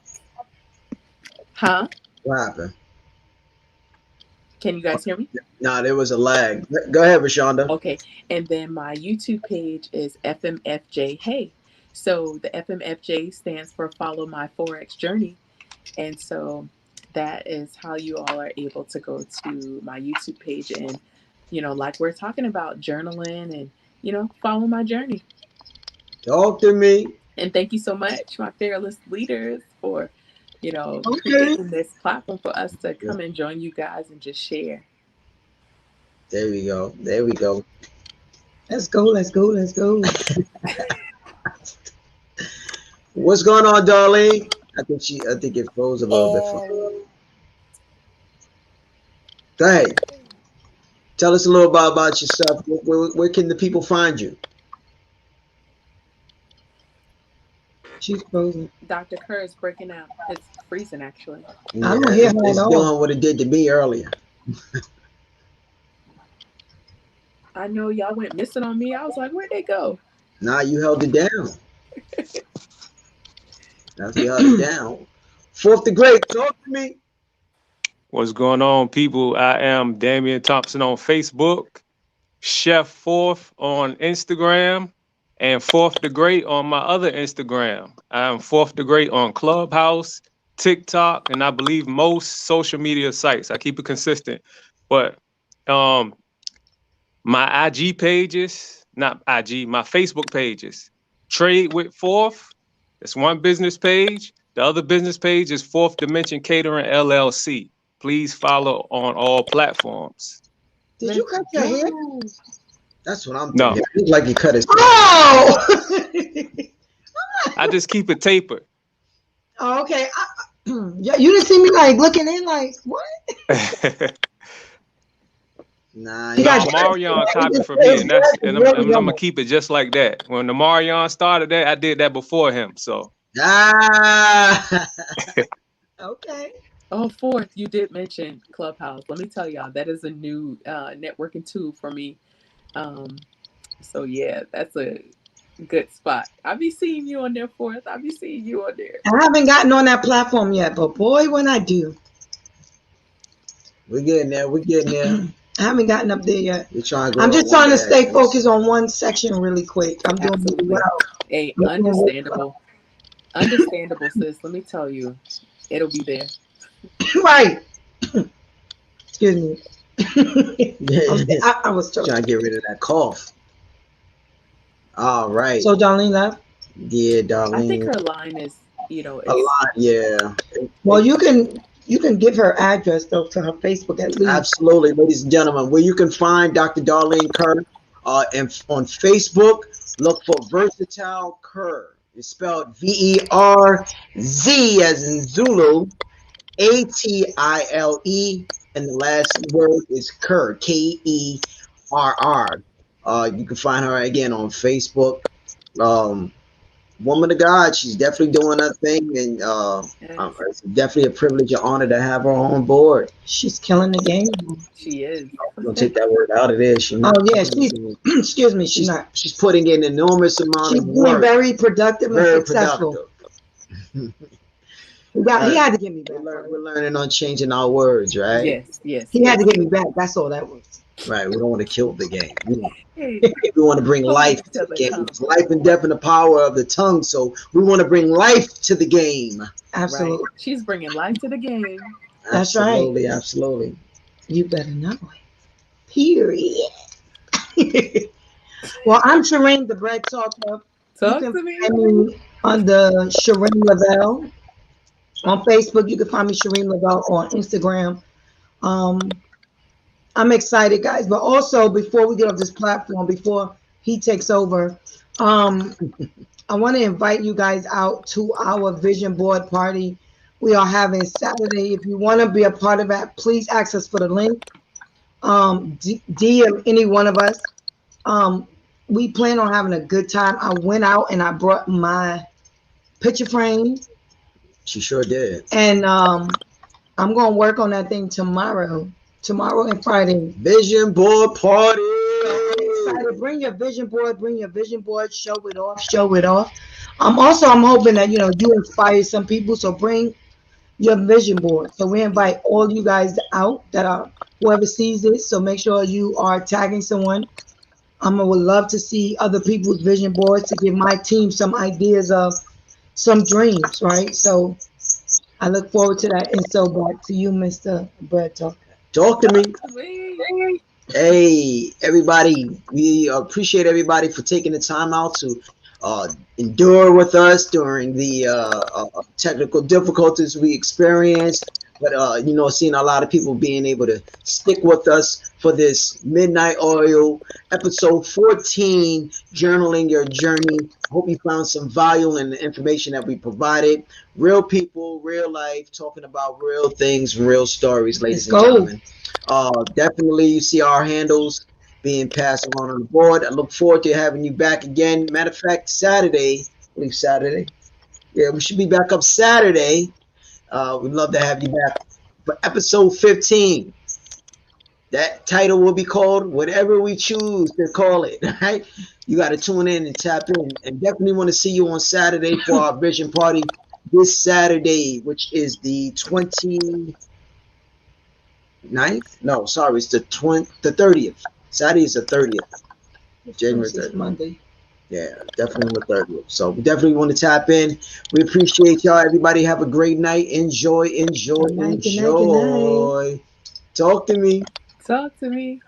Huh? What happened? Can you guys hear me? No, there was a lag. Go ahead, Rashonda. Okay. And then my YouTube page is FMFJ Hey. So the FMFJ stands for Follow My Forex Journey. And so that is how you all are able to go to my YouTube page and, like we're talking about, journaling and, follow my journey. Talk to me. And thank you so much, my fearless leaders, for, creating this platform for us to come and join you guys and just share. There we go. Let's go. What's going on, Darlene? I think it froze a little bit. Go ahead. Tell us a little about yourself. Where can the people find you? She's frozen. Dr. Kerr is breaking out. It's freezing, actually. Yeah, I don't hear her it's at all. doing what it did to me earlier. I know y'all went missing on me. I was like, where'd they go? Nah, you held it down. That's you held it down. Fourth the Great, talk to me. What's going on, people? I am Damian Thompson on Facebook, Chef Fourth on Instagram, and Fourth the Great on my other Instagram. I am Fourth the Great on Clubhouse, TikTok, and I believe most social media sites. I keep it consistent. But my IG pages, not IG, my Facebook pages, Trade with Fourth. That's one business page. The other business page is Fourth Dimension Catering LLC. Please follow on all platforms. Did you cut your hair? That's what I'm thinking. No. It looks like you cut his. Oh! I just keep it tapered. Oh, okay. Yeah, you didn't see me like looking in like what? Nah, Marion copied from me, and I'm gonna keep it just like that. When the Marion started that, I did that before him. So Okay. Oh, Fourth, you did mention Clubhouse. Let me tell y'all, that is a new networking tool for me. So yeah, that's a good spot. I'll be seeing you on there, Fourth. I'll be seeing you on there. I haven't gotten on that platform yet, but boy, when I do. We're getting there. I haven't gotten up there yet. I'm just trying to stay focused on one section really quick. I'm doing really well. Hey, understandable. Understandable, sis. Let me tell you, it'll be there. Right. Excuse me. I was trying to get rid of that cough. All right. So Darlene left? Yeah, Darlene. I think her line is, a lot. Yeah. Well, you can give her address though to her Facebook at least. Absolutely, ladies and gentlemen. Where you can find Dr. Darlene Kerr and on Facebook, look for Versatile Kerr. It's spelled VERZ as in Zulu, ATILE, and the last word is Kerr, KERR. You can find her again on Facebook. Woman of God, she's definitely doing her thing, and it's definitely a privilege and honor to have her on board. She's killing the game. She is. I'm gonna take that word out of there. She's excuse me, she's not. She's putting in an enormous amount of work. She's very productive and successful. He had to get me back. We're learning on changing our words, right? Yes. He had to get me back. That's all that was. Right. We don't want to kill the game. We want to bring life to the game. It's life and death and the power of the tongue. So we want to bring life to the game. Absolutely. Right. She's bringing life to the game. That's absolutely, right. Absolutely. You better know it. Period. Well, I'm Shareem, the Bread Talker. Talk to me. On the Shareem Lovell. On Facebook, you can find me Shareem Lovell on Instagram. I'm excited, guys. But also, before we get off this platform, before he takes over, I want to invite you guys out to our vision board party we are having Saturday. If you want to be a part of that, please ask us for the link. DM any one of us. We plan on having a good time. I went out and I brought my picture frame. She sure did. And I'm going to work on that thing tomorrow and Friday. Vision board party. Excited. Bring your vision board, show it off. I'm hoping that, you inspire some people. So bring your vision board. So we invite all you guys out that are, whoever sees this. So make sure you are tagging someone. I would love to see other people's vision boards to give my team some ideas of some dreams, right? So I look forward to that. And so back to you, Mr. Bread Talker. Talk to me. Hey, everybody. We appreciate everybody for taking the time out to endure with us during the technical difficulties we experienced. But you know, seeing a lot of people being able to stick with us for this Midnight Oil episode 14, journaling your journey. Hope you found some value in the information that we provided. Real people, real life, talking about real things, real stories, ladies and gentlemen. Definitely, you see our handles being passed around on the board. I look forward to having you back again. Matter of fact, Saturday, I believe Saturday. Yeah, we should be back up Saturday. We'd love to have you back for episode 15. That title will be called whatever we choose to call it, right? You got to tune in and tap in. And definitely want to see you on Saturday for our vision party this Saturday, which is the 29th. No, sorry, it's the 30th. Saturday is the 30th. January 30th. Monday. Yeah, definitely on the 30th. So we definitely want to tap in. We appreciate y'all. Everybody have a great night. Enjoy. Good night. Talk to me. Talk to me.